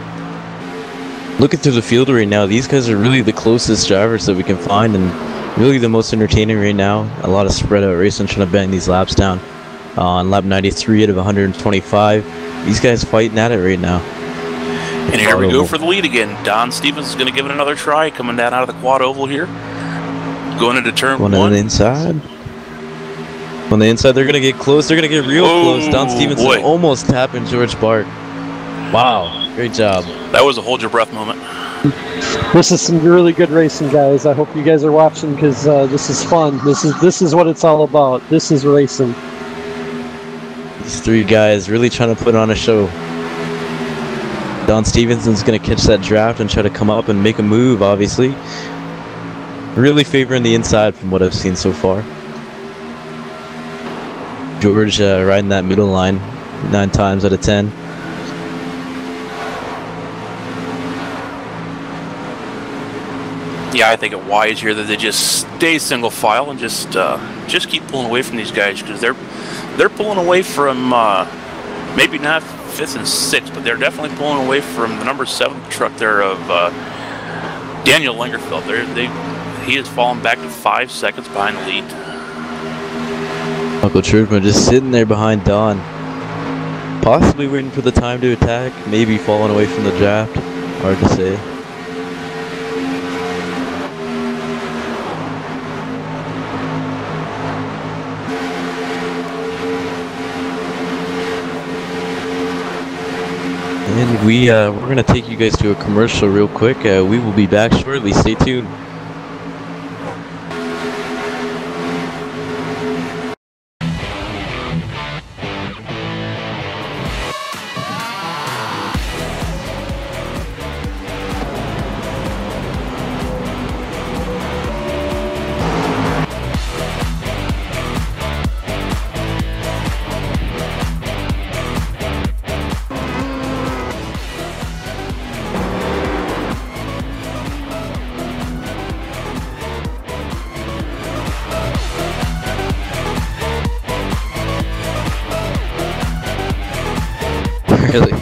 Looking through the field right now, these guys are really the closest drivers that we can find, and really the most entertaining right now. A lot of spread out racing, trying to bang these laps down. On lap 93 out of 125. These guys fighting at it right now. And here we go for the lead again. Don Stevens is going to give it another try, coming down out of the quad oval here. Going into turn 1. On the inside. On the inside, they're going to get close. They're going to get real close. Don Stevens is almost tapping George Burke. Wow, great job. That was a hold your breath moment. This is some really good racing, guys. I hope you guys are watching, because this is fun. This is what it's all about. This is racing. These 3 guys really trying to put on a show. Don Stevenson's going to catch that draft and try to come up and make a move, obviously. Really favoring the inside from what I've seen so far. George riding that middle line 9 times out of 10. Yeah, I think it wise here that they just stay single file and just keep pulling away from these guys, because they're pulling away from maybe not 5th and 6th, but they're definitely pulling away from the number 7 truck there of Daniel Lingerfeld. He has fallen back to 5 seconds behind the lead. Uncle Churchman just sitting there behind Don, possibly waiting for the time to attack, maybe falling away from the draft. Hard to say. And we're going to take you guys to a commercial real quick. We will be back shortly. Stay tuned. Really?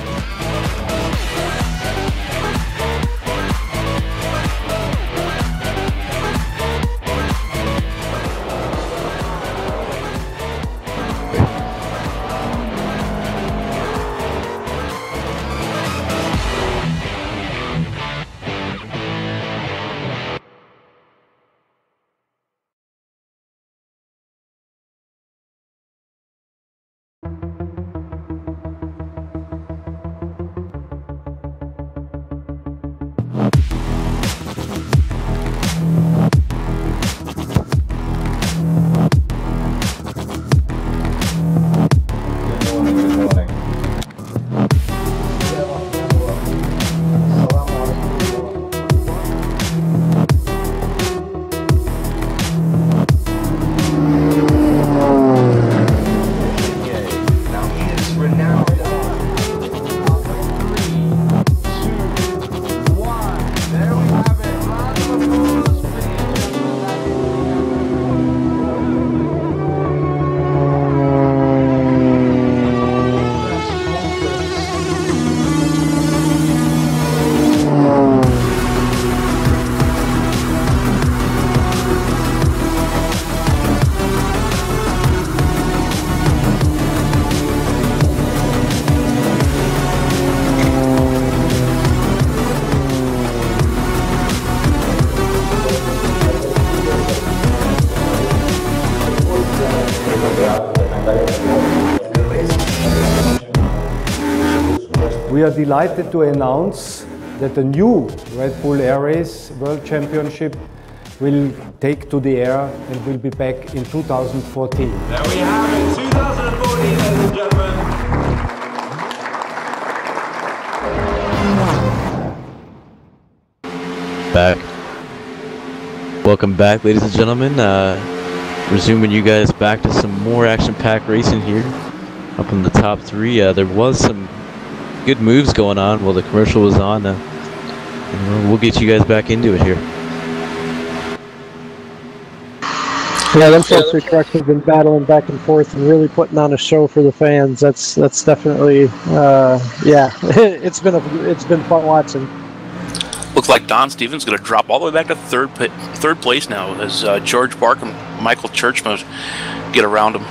We are delighted to announce that the new Red Bull Air Race World Championship will take to the air and will be back in 2014. There we have it, 2014, ladies and gentlemen. Back. Welcome back, ladies and gentlemen. Resuming you guys back to some more action-packed racing here. Up in the top three, there was some good moves going on while the commercial was on. And we'll get you guys back into it here. Yeah, them first three trucks have been battling back and forth and really putting on a show for the fans. That's definitely, yeah, it's been fun watching. Looks like Don Stevens going to drop all the way back to third place now as George Burke and Michael Churchman get around him.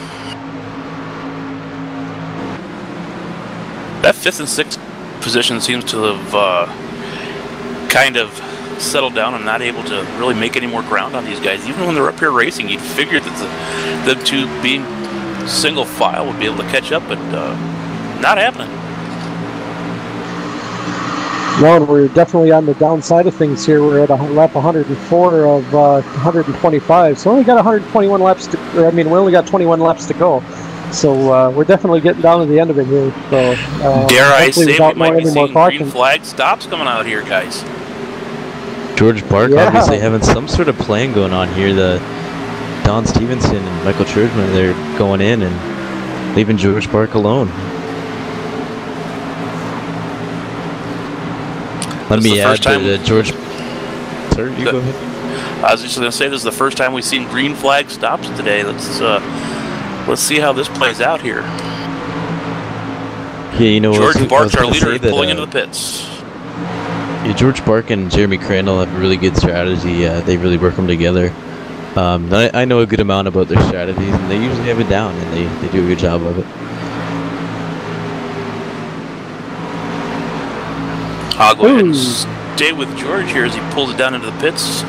That 5th and 6th position seems to have kind of settled down and not able to really make any more ground on these guys. Even when they're up here racing, you'd figure that them two being single file would be able to catch up, but not happening. No, and we're definitely on the downside of things here. We're at a lap 104 of 125, so we only got 121 laps to, or I mean, we only got 21 laps to go. So we're definitely getting down to the end of it here. So dare I say we might be seeing green flag stops coming out here, guys. George Burke obviously having some sort of plan going on here. The Don Stevenson and Michael Churchman, they're going in and leaving George Burke alone. Let me add to George. Sir, you go ahead. I was just going to say this is the first time we've seen green flag stops today. Let's see how this plays out here. Yeah, you know, George Burke, our leader, is pulling into the pits. Yeah, George Burke and Jeremy Crandall have a really good strategy. They really work them together. I know a good amount about their strategies, and they usually have it down, and they do a good job of it. I'll go ahead and stay with George here as he pulls it down into the pits.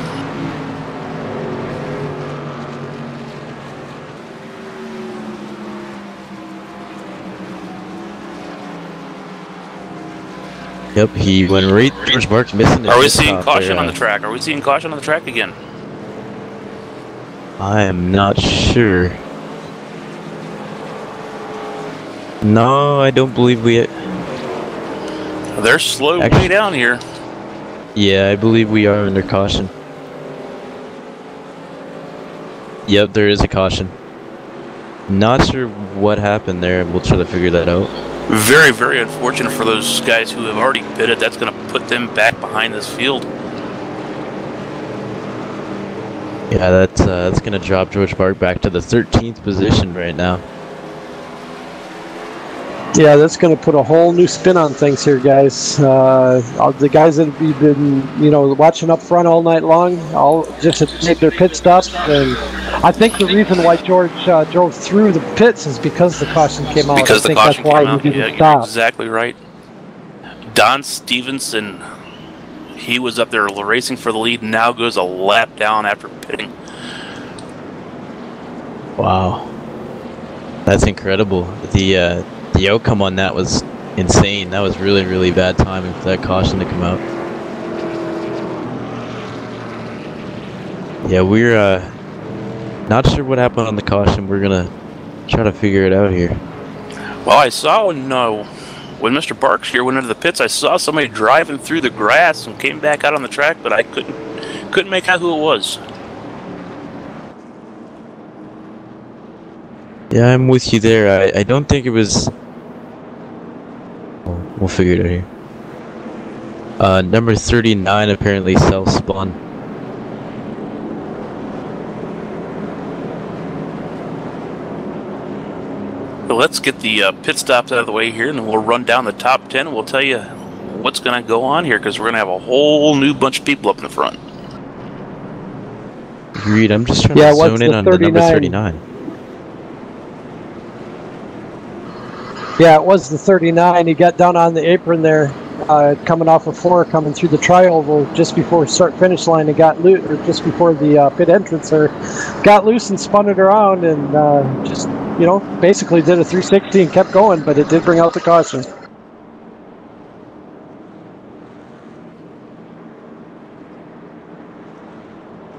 Yep, he went right. George Burke missing it. Are we seeing caution on the track? Are we seeing caution on the track again? I am not sure. No, I don't believe we. They're slow way down here. Yeah, I believe we are under caution. Yep, there is a caution. Not sure what happened there. We'll try to figure that out. Very, very unfortunate for those guys who have already pitted. That's going to put them back behind this field. Yeah, that's going to drop George Burke back to the 13th position right now. Yeah, that's going to put a whole new spin on things here, guys. The guys that have been, watching up front all night long, all just made their pit stops. And I think the reason why George drove through the pits is because the caution came out. Because I think the caution that's why came out. he didn't You're stop. exactly right. Don Stevenson, he was up there racing for the lead, now goes a lap down after pitting. Wow. That's incredible. The outcome on that was insane. That was really, really bad timing for that caution to come out. Yeah, we're not sure what happened on the caution. We're gonna try to figure it out here. Well, I saw when Mr. Burke here went into the pits, I saw somebody driving through the grass and came back out on the track, but I couldn't make out who it was. Yeah, I'm with you there. I don't think it was... We'll figure it out here. Number 39 apparently self-spun. So let's get the pit stops out of the way here, and then we'll run down the top 10, and we'll tell you what's going to go on here, because we're going to have a whole new bunch of people up in the front. Agreed. I'm just trying to zone in on the number 39. Yeah, it was the 39. He got down on the apron there, coming off of 4, coming through the tri-oval just before start-finish line, and got loose, or just before the pit entrance there, got loose and spun it around, and just, basically did a 360 and kept going, but it did bring out the caution.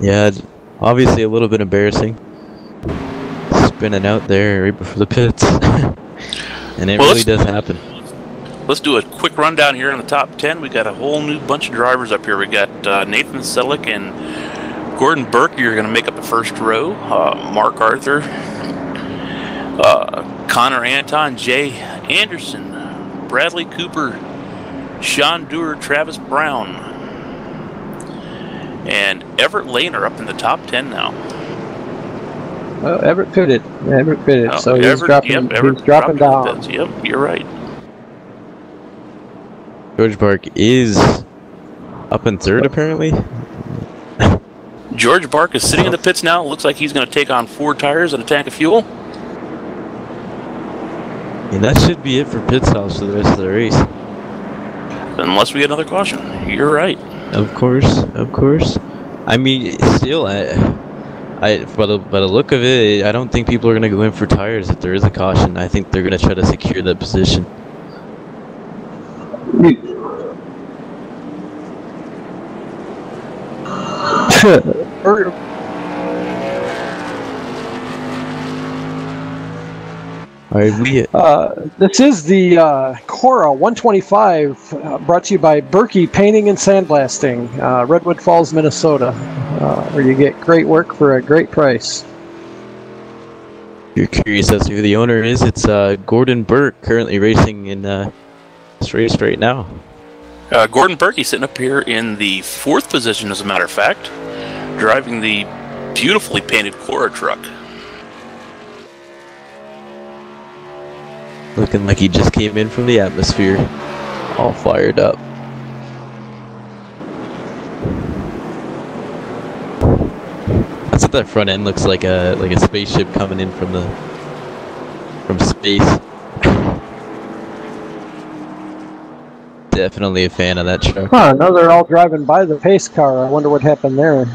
Yeah, obviously a little bit embarrassing. Spinning out there right before the pits. And it really does happen. Let's do a quick rundown here on the top 10. We got a whole new bunch of drivers up here. We got Nathan Sedlick and Gordon Burke. You're going to make up the first row. Mark Arthur, Connor Anton, Jay Anderson, Bradley Cooper, Sean Dewar, Travis Brown, and Everett Lane are up in the top 10 now. Oh, Everett pitted. Oh, so he's dropping down. Yep, you're right. George Burke is up in third, apparently. George Burke is sitting in the pits now. Looks like he's going to take on 4 tires and a tank of fuel. And that should be it for pit stops for the rest of the race. Unless we get another caution. You're right. Of course. I mean, still, by the look of it, I don't think people are going to go in for tires if there is a caution. I think they're going to try to secure that position. All right, this is the CORA 125, brought to you by Burke Painting and Sandblasting, Redwood Falls, Minnesota, where you get great work for a great price. You're curious as to who the owner is. It's Gordon Burke, currently racing in this race right now. Gordon Burke, he's sitting up here in the 4th position, as a matter of fact, driving the beautifully painted CORA truck. Looking like he just came in from the atmosphere, all fired up. That's what that front end looks like, a spaceship coming in from space. Definitely a fan of that truck. Now they're all driving by the pace car. I wonder what happened there.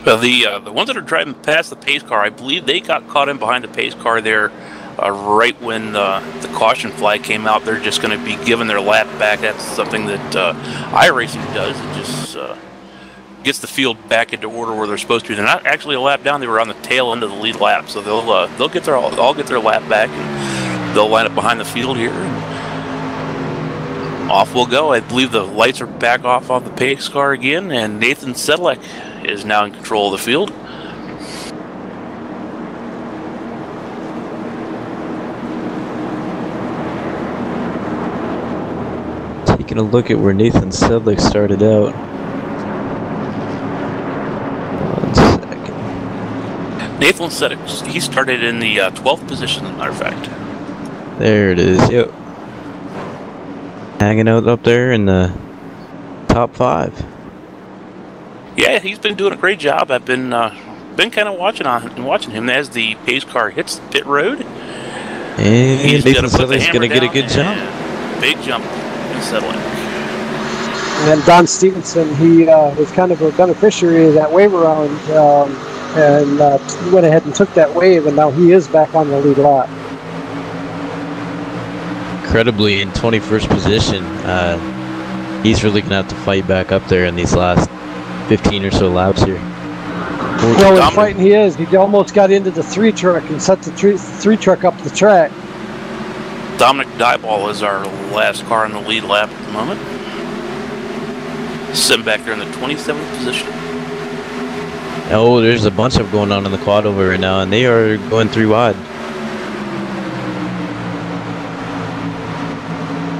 Well, the ones that are driving past the pace car, I believe they got caught in behind the pace car there. Right when the caution flag came out. They're just going to be giving their lap back. That's something that iRacing does. It just gets the field back into order where they're supposed to be. They're not actually a lap down. They were on the tail end of the lead lap, so they'll get their lap back, and they'll line up behind the field here. And off we'll go. I believe the lights are back off on the pace car again, and Nathan Sedlick is now in control of the field. Taking a look at where Nathan Sedlick started out. 1 second. Nathan Sedlick, he started in the 12th position, as a matter of fact. There it is. Yep. Hanging out up there in the top 5. Yeah, he's been doing a great job. I've been kind of watching him as the pace car hits the pit road. And He's Nathan gonna put the Sedlick's hammer going to get a down good jump. and big jump in Sedlick. And Don Stevenson, he was kind of a beneficiary of that wave around, and went ahead and took that wave, and now he is back on the lead lap. Incredibly in 21st position. He's really going to have to fight back up there in these last 15 or so laps here. Well, in fighting he is. He almost got into the 3 truck and set the 3 truck up the track. Dominic Dieball is our last car in the lead lap at the moment. Sitting back there in the 27th position. Oh, there's a bunch of going on in the quad over right now, and they are going 3 wide.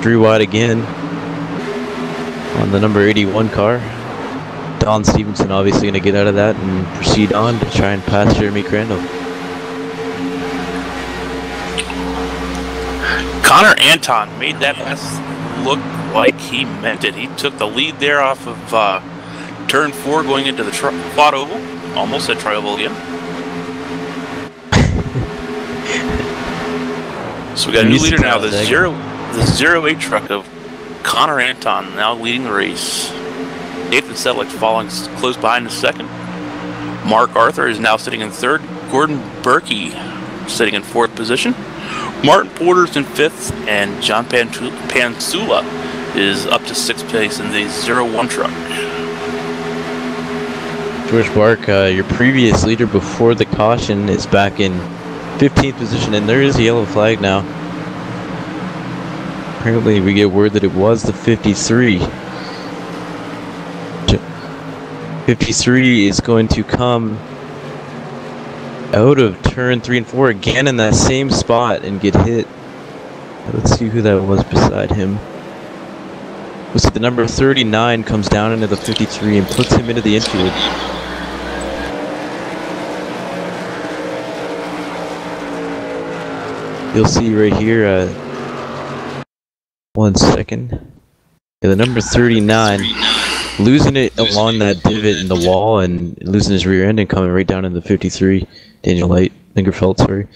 3 wide again on the number 81 car. Don Stevenson obviously going to get out of that and proceed on to try and pass Jeremy Crandall. Connor Anton made that pass look like he meant it. He took the lead there off of turn 4 going into the quad oval. Almost said tri-oval again. So we got a new leader now, the 08 truck of Connor Anton now leading the race. Nathan Sedlick following close behind in second. Mark Arthur is now sitting in third. Gordon Burke sitting in 4th position. Martin Porter's in 5th, and John Pansula is up to 6th place in the 01 truck. George Burke, your previous leader before the caution, is back in 15th position, and there is a yellow flag now. Apparently we get word that it was the 53. 53 is going to come out of turn 3 and 4 again in that same spot and get hit. Let's see who that was beside him. Was it the number 39 comes down into the 53 and puts him into the infield. You'll see right here, 1 second. Yeah, the number 39 losing it along that divot in the wall and losing his rear end and coming right down in the 53. Daniel Lingerfeld, sorry.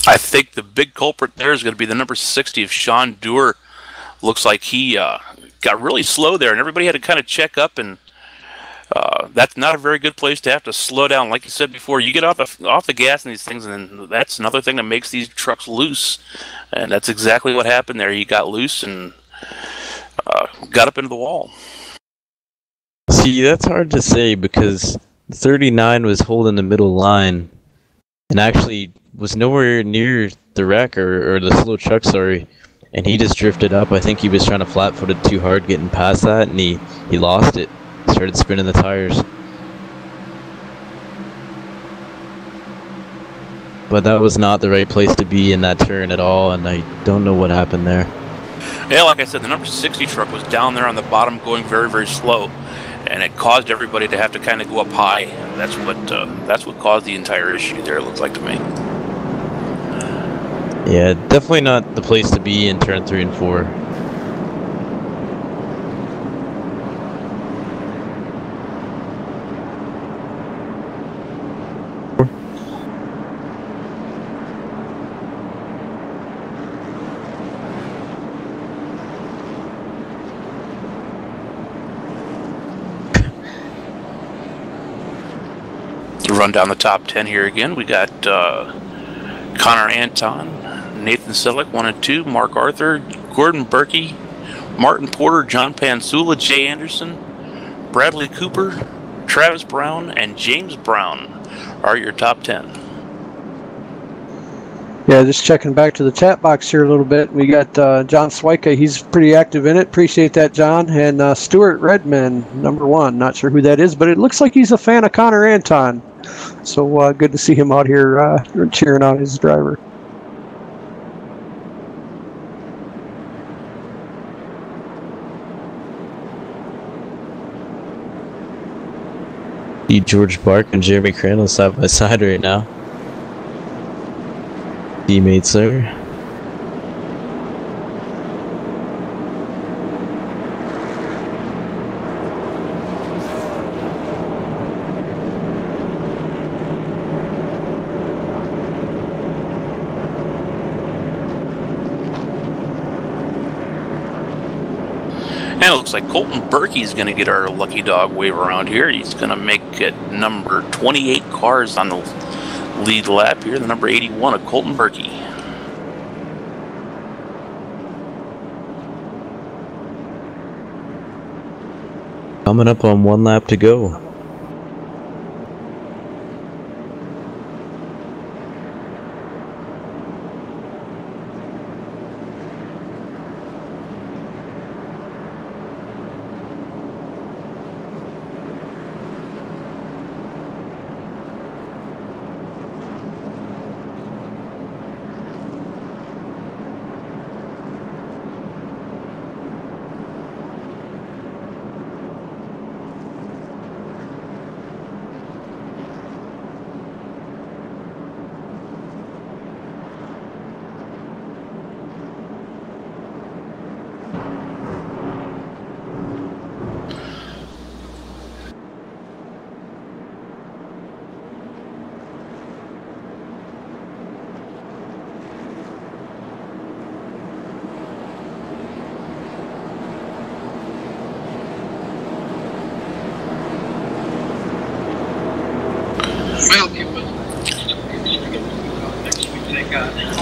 I think the big culprit there is going to be the number 60 of Sean Dewar. Looks like he got really slow there, and everybody had to kind of check up, and that's not a very good place to have to slow down. Like you said before, you get off the gas in these things, and that's another thing that makes these trucks loose. And that's exactly what happened there. He got loose and got up into the wall. See, that's hard to say because 39 was holding the middle line and actually was nowhere near the wreck or the slow truck, sorry. And he just drifted up. I think he was trying to flat-foot it too hard getting past that, and he lost it. Started spinning the tires. But that was not the right place to be in that turn at all, and I don't know what happened there. Yeah, like I said, the number 60 truck was down there on the bottom going very, very slow, and it caused everybody to have to kind of go up high. That's what caused the entire issue there, it looks like to me. Yeah, definitely not the place to be in turn 3 and 4. Run down the top 10 here again. We got Connor Anton, Nathan Sedlick, 1 and 2, Mark Arthur, Gordon Burke, Martin Porter, John Pansula, Jay Anderson, Bradley Cooper, Travis Brown, and James Brown are your top 10. Yeah, just checking back to the chat box here a little bit. We got John Swyka. He's pretty active in it. Appreciate that, John. And Stuart Redman, number 1. Not sure who that is, but it looks like he's a fan of Connor Anton. So good to see him out here cheering on his driver. See George Burke and Jeremy Crandall side by side right now. teammates there. And it looks like Colton Burke is going to get our lucky dog wave around here. He's going to make it number 28 cars on the lead lap here, the number 81 of Colton Burke. Coming up on 1 lap to go.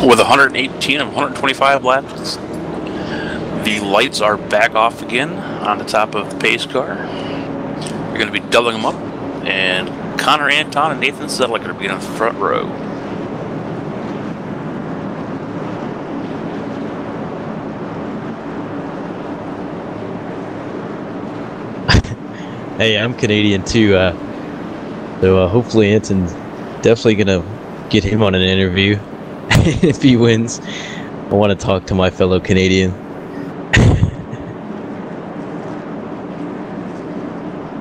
With 118 of 125 laps, the lights are back off again on the top of the pace car. You're going to be doubling them up, and Connor Anton and Nathan Settle are going to be in the front row. Hey, I'm Canadian too, so hopefully Anton's definitely gonna get him on an interview if he wins. I want to talk to my fellow Canadian.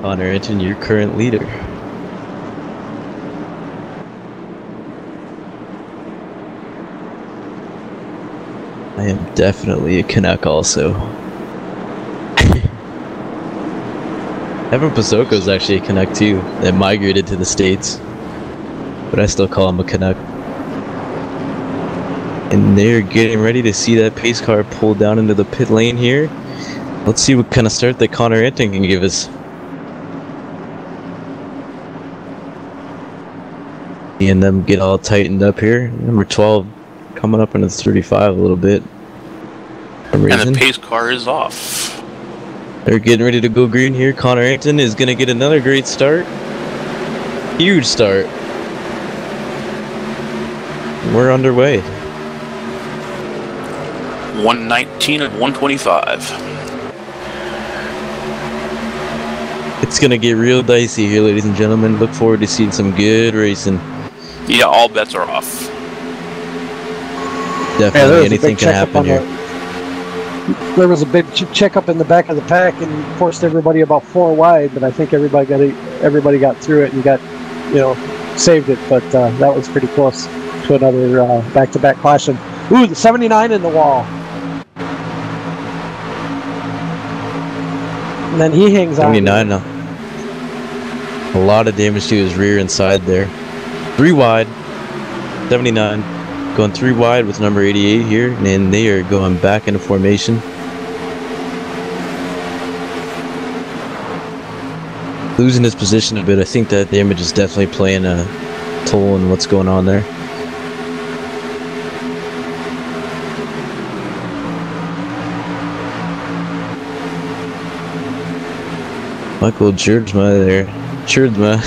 Connor Anton, your current leader. I am definitely a Canuck also. Evan Pasoko is actually a Canuck too, that migrated to the States, but I still call him a Canuck. And they're getting ready to see that pace car pull down into the pit lane here. Let's see what kind of start that Connor Anton can give us. And them get all tightened up here. Number 12 coming up into 35 a little bit. And the pace car is off. They're getting ready to go green here. Connor Anton is going to get another great start. Huge start. We're underway. 119 of 125. It's going to get real dicey here, ladies and gentlemen. Look forward to seeing some good racing. Yeah, all bets are off. Definitely anything can happen here. There was a big checkup in the back of the pack and forced everybody about 4 wide, but I think everybody got through it and got, saved it. But that was pretty close to another back-to-back caution. Ooh, the 79 in the wall. And then he hangs on. 79 now. A lot of damage to his rear and side there. 3 wide. 79. Going 3 wide with number 88 here, and they are going back into formation. Losing his position a bit. I think that damage is definitely playing a toll in what's going on there. Michael Churdma there. Churdma,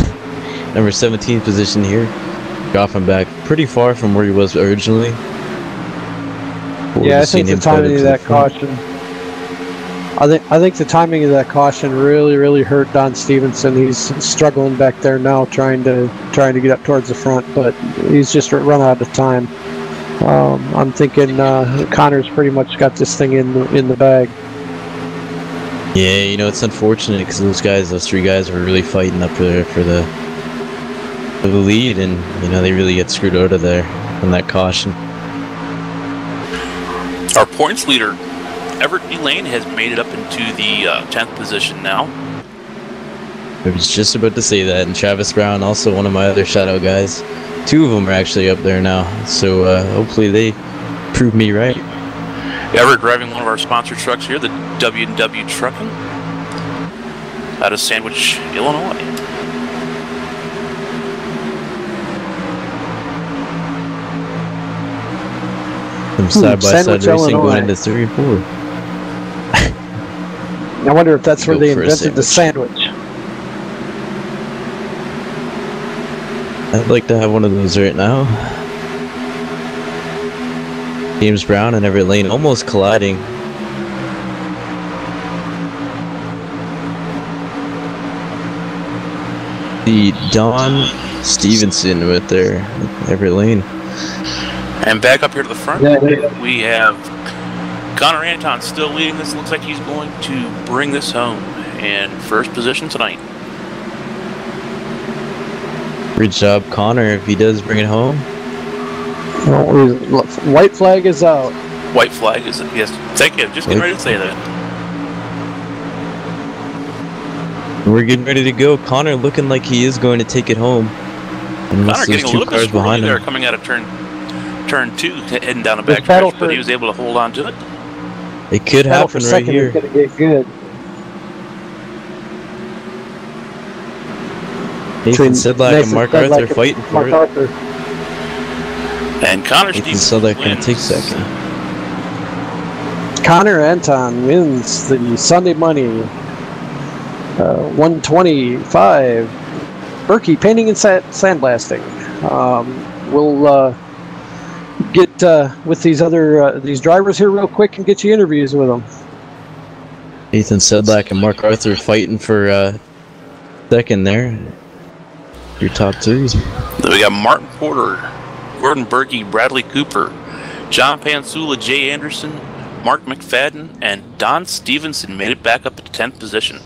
number 17 position here. Off and back pretty far from where he was originally. Yeah, I think the timing of that caution. I think the timing of that caution really hurt Don Stevenson. He's struggling back there now, trying to get up towards the front, but he's just run out of time. I'm thinking Connor's pretty much got this thing in the bag. Yeah, it's unfortunate because those 3 guys were really fighting up there for the lead, and they really get screwed out of there on that caution. Our points leader, Everett E. Lane, has made it up into the 10th position now. I was just about to say that, and Travis Brown, also one of my other shadow guys. 2 of them are actually up there now, so hopefully they prove me right. Everett driving one of our sponsor trucks here, the W&W Trucking, out of Sandwich, Illinois. Some side-by-side Sandwich, racing Illinois. going into 3 and 4. I wonder if that's where Go they for a invented the sandwich. I'd like to have one of those right now. James Brown and Everett Lane almost colliding. The Don Stevenson with their Everett Lane. And back up here to the front, Yeah, yeah. we have Connor Anton still leading this. Looks like he's going to bring this home in first position tonight. Good job, Connor, if he does bring it home. Oh, white flag is out. White flag is, yes, thank you, just getting ready to say that. We're getting ready to go. Connor looking like he is going to take it home. Connor getting a little bit squirrely there coming out of turn 2, heading down the back stretch, but he was able to hold on to it. It could happen right here. It's gonna get good. Nathan Sedlak and Mark Arthur fighting for it. And Connor Nathan Stevens Sedlak going to take second. Connor Anton wins the Sunday Money 125. Burke Painting and Sandblasting. We'll get with these other these drivers here real quick and get you interviews with them. Nathan Sedlak and Mark Arthur fighting for second there. Your top 3. Then we got Martin Porter, Gordon Berkey, Bradley Cooper, John Pansula, Jay Anderson, Mark McFadden, and Don Stevenson made it back up to 10th position.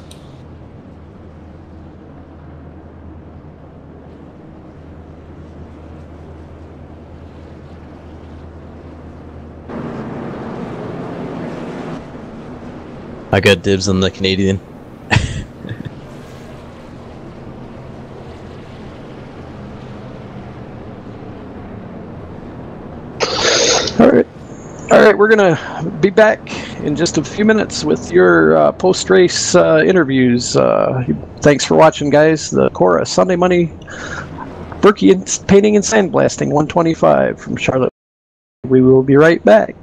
I got dibs on the Canadian. All right, we're gonna be back in just a few minutes with your post-race interviews. Thanks for watching, guys. The CORA Sunday Money Burke Painting and Sandblasting 125 from Charlotte. We will be right back.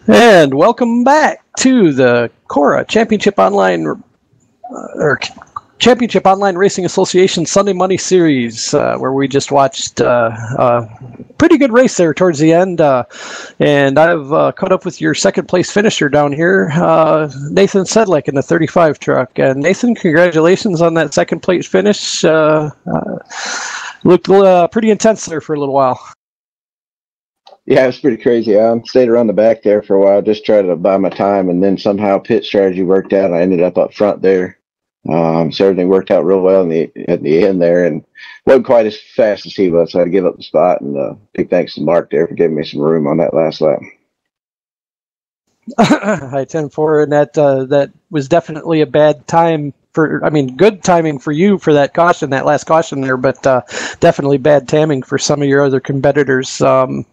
And welcome back to the CORA Championship Online or Championship Online Racing Association Sunday Money Series, where we just watched a pretty good race there towards the end. And I've caught up with your second place finisher down here, Nathan Sedlick in the 35 truck. And Nathan, congratulations on that second place finish. Looked pretty intense there for a little while. Yeah, it was pretty crazy. I stayed around the back there for a while, just tried to buy my time, and then somehow pit strategy worked out. I ended up front there. So everything worked out real well at the end there, and wasn't quite as fast as he was, so I had to give up the spot. And big thanks to Mark there for giving me some room on that last lap. Hi, 10-4, and that was definitely a bad time good timing for you for that caution, that last caution there, but definitely bad timing for some of your other competitors. All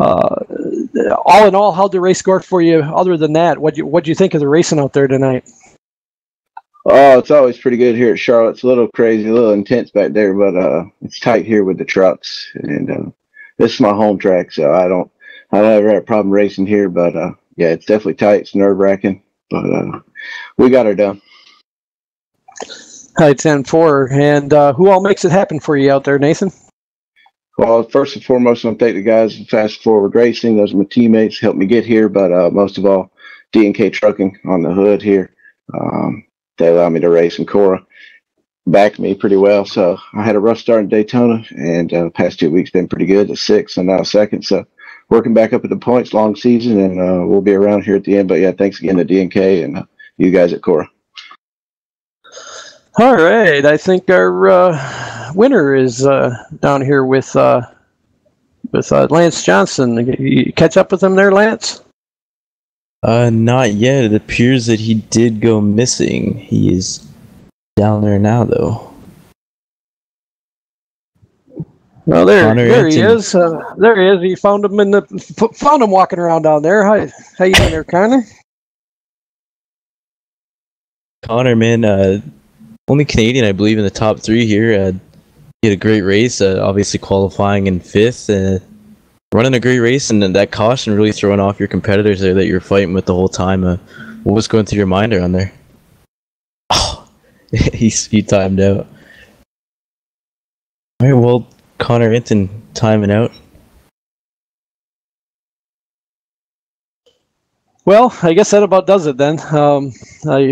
in all, how'd the race go for you? Other than that, what'd you think of the racing out there tonight? Oh, it's always pretty good here at Charlotte. It's a little crazy, a little intense back there, but it's tight here with the trucks, and this is my home track, so I don't ever have a problem racing here. But yeah, it's definitely tight. It's nerve-wracking, but we got her done. Hi, 10-4, and who all makes it happen for you out there, Nathan? Well, first and foremost, I want to thank the guys at Fast Forward Racing. Those are my teammates, helped me get here, but most of all, D&K Trucking on the hood here. They allowed me to race in CORA, backed me pretty well. So I had a rough start in Daytona, and the past 2 weeks been pretty good. 6th and now 2nd. So working back up at the points, long season, and we'll be around here at the end. But yeah, thanks again to D&K and you guys at CORA. All right, I think our winner is down here with Lance Johnson. You catch up with him there, Lance? Not yet. It appears that he did go missing. He is down there now, though. Well, there he is. There he is. You found him walking around down there. How you doing there, Connor? Connor, man, only Canadian, I believe, in the top 3 here. He had a great race, obviously qualifying in 5th. Running a great race, and that caution really throwing off your competitors there that you were fighting with the whole time. What was going through your mind around there? Oh, he timed out. All right, well, Connor Hinton timing out. Well, I guess that about does it then.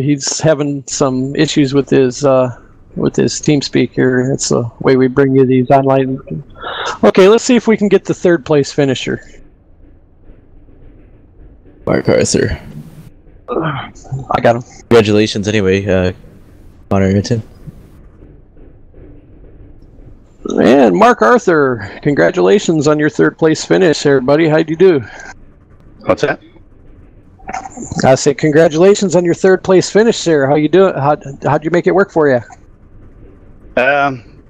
He's having some issues with his team speaker. That's the way we bring you these online. Okay, let's see if we can get the 3rd place finisher. Mark Arthur. I got him. Congratulations anyway, Connor Hinton. And Mark Arthur, congratulations on your 3rd place finish there, buddy. How'd you do? What's that? I say congratulations on your 3rd place finish there. How you doing? How'd you make it work for you?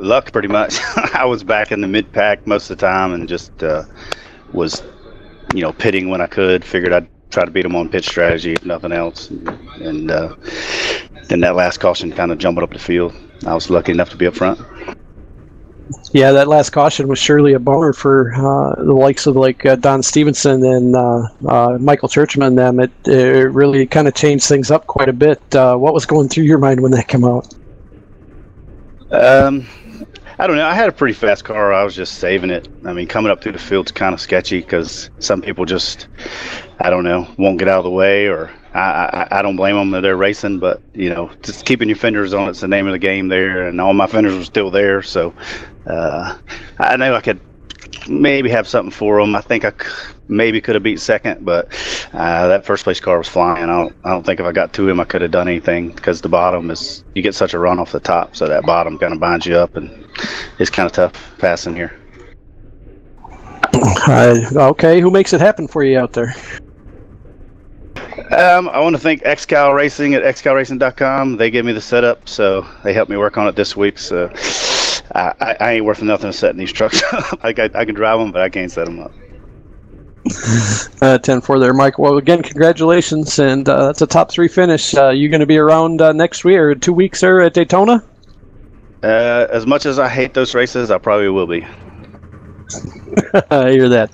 Luck, pretty much. I was back in the mid-pack most of the time and just was, pitting when I could. Figured I'd try to beat them on pit strategy, if nothing else. And then that last caution kind of jumbled up the field. I was lucky enough to be up front. Yeah, that last caution was surely a boner for the likes of Don Stevenson and Michael Churchman. Them, it really kind of changed things up quite a bit. What was going through your mind when that came out? I don't know. I had a pretty fast car. I was just saving it. I mean, coming up through the field's kind of sketchy because some people just, I don't know, won't get out of the way, or I don't blame them that they're racing, but, just keeping your fenders on, it's the name of the game there, and all my fenders were still there, so I know I could maybe have something for them. I think I maybe could have beat 2nd, but that 1st place car was flying. I don't think if I got to him I could have done anything, because the bottom is, you get such a run off the top, so that bottom kind of binds you up, and it's kind of tough passing here. Okay, who makes it happen for you out there? I want to thank XCal Racing at xcalracing.com. They gave me the setup, so they helped me work on it this week. So I ain't worth nothing setting these trucks up. I can drive them, but I can't set them up. 10-4 there, Mike. Well, again, congratulations, and that's a top 3 finish. You going to be around next week or 2 weeks there at Daytona? As much as I hate those races, I probably will be. I hear that.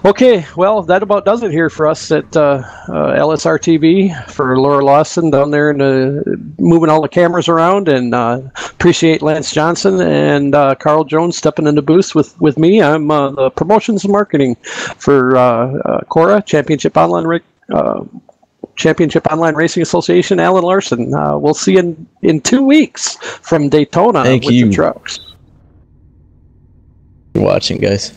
Okay, well, that about does it here for us at LSRTV. For Laura Lawson down there and moving all the cameras around, and appreciate Lance Johnson and Carl Jones stepping in the booth with me. I'm the promotions and marketing for CORA, Championship Online Racing Association. Alan Larson. We'll see you in 2 weeks from Daytona with the trucks. Thank you for watching, guys.